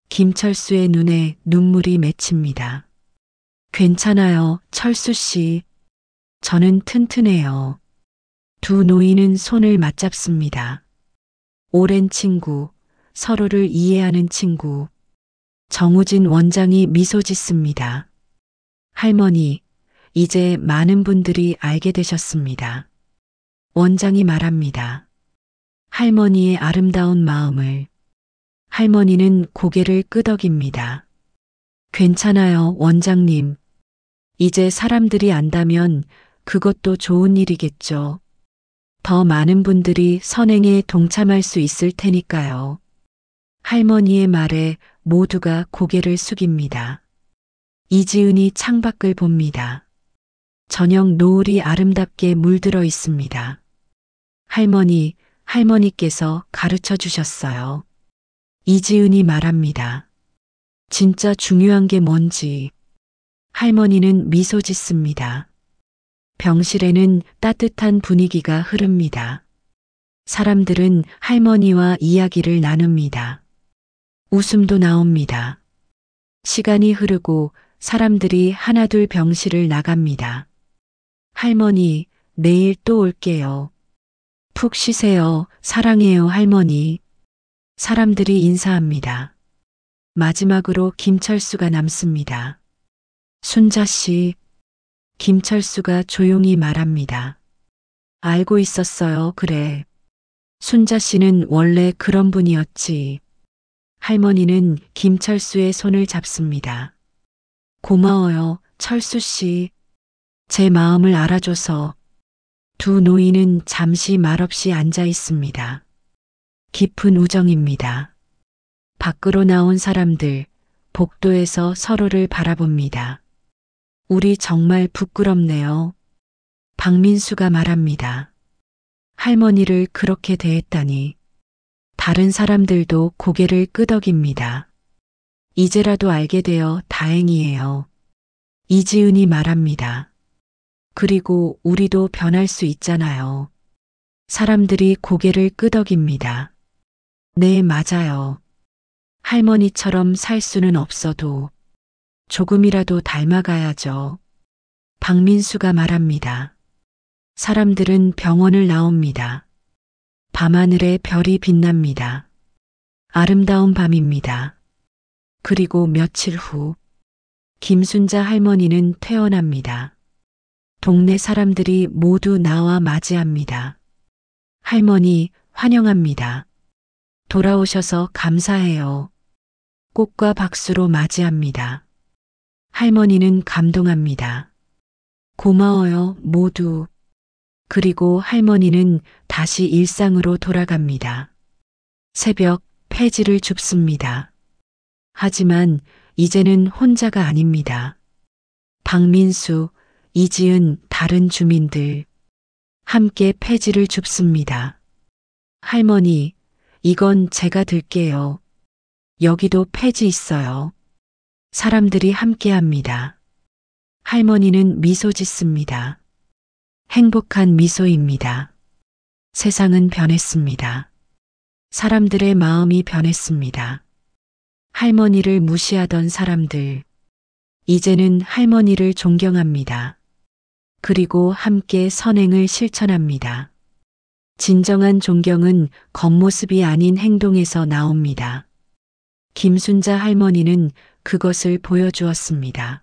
김철수의 눈에 눈물이 맺힙니다. 괜찮아요, 철수 씨. 저는 튼튼해요. 두 노인은 손을 맞잡습니다. 오랜 친구, 서로를 이해하는 친구. 정우진 원장이 미소 짓습니다. 할머니, 이제 많은 분들이 알게 되셨습니다. 원장이 말합니다. 할머니의 아름다운 마음을. 할머니는 고개를 끄덕입니다. 괜찮아요, 원장님. 이제 사람들이 안다면 그것도 좋은 일이겠죠. 더 많은 분들이 선행에 동참할 수 있을 테니까요. 할머니의 말에 모두가 고개를 숙입니다. 이지은이 창밖을 봅니다. 저녁 노을이 아름답게 물들어 있습니다. 할머니께서 가르쳐 주셨어요. 이지은이 말합니다. 진짜 중요한 게 뭔지. 할머니는 미소 짓습니다. 병실에는 따뜻한 분위기가 흐릅니다. 사람들은 할머니와 이야기를 나눕니다. 웃음도 나옵니다. 시간이 흐르고 사람들이 하나둘 병실을 나갑니다. 할머니, 내일 또 올게요. 푹 쉬세요. 사랑해요, 할머니. 사람들이 인사합니다. 마지막으로 김철수가 남습니다. 순자 씨. 김철수가 조용히 말합니다. 알고 있었어요, 그래. 순자 씨는 원래 그런 분이었지. 할머니는 김철수의 손을 잡습니다. 고마워요, 철수 씨. 제 마음을 알아줘서. 두 노인은 잠시 말없이 앉아 있습니다. 깊은 우정입니다. 밖으로 나온 사람들, 복도에서 서로를 바라봅니다. 우리 정말 부끄럽네요. 박민수가 말합니다. 할머니를 그렇게 대했다니. 다른 사람들도 고개를 끄덕입니다. 이제라도 알게 되어 다행이에요. 이지은이 말합니다. 그리고 우리도 변할 수 있잖아요. 사람들이 고개를 끄덕입니다. 네, 맞아요. 할머니처럼 살 수는 없어도 조금이라도 닮아가야죠. 박민수가 말합니다. 사람들은 병원을 나옵니다. 밤하늘에 별이 빛납니다. 아름다운 밤입니다. 그리고 며칠 후 김순자 할머니는 퇴원합니다. 동네 사람들이 모두 나와 맞이합니다. 할머니, 환영합니다. 돌아오셔서 감사해요. 꽃과 박수로 맞이합니다. 할머니는 감동합니다. 고마워요, 모두. 그리고 할머니는 다시 일상으로 돌아갑니다. 새벽 폐지를 줍습니다. 하지만 이제는 혼자가 아닙니다. 박민수, 이지은, 다른 주민들 함께 폐지를 줍습니다. 할머니, 이건 제가 들게요. 여기도 폐지 있어요. 사람들이 함께합니다. 할머니는 미소 짓습니다. 행복한 미소입니다. 세상은 변했습니다. 사람들의 마음이 변했습니다. 할머니를 무시하던 사람들, 이제는 할머니를 존경합니다. 그리고 함께 선행을 실천합니다. 진정한 존경은 겉모습이 아닌 행동에서 나옵니다. 김순자 할머니는 그것을 보여주었습니다.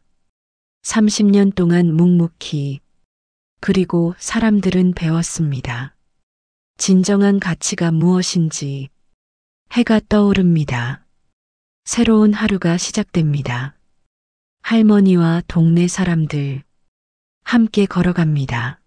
30년 동안 묵묵히, 그리고 사람들은 배웠습니다. 진정한 가치가 무엇인지. 해가 떠오릅니다. 새로운 하루가 시작됩니다. 할머니와 동네 사람들 함께 걸어갑니다.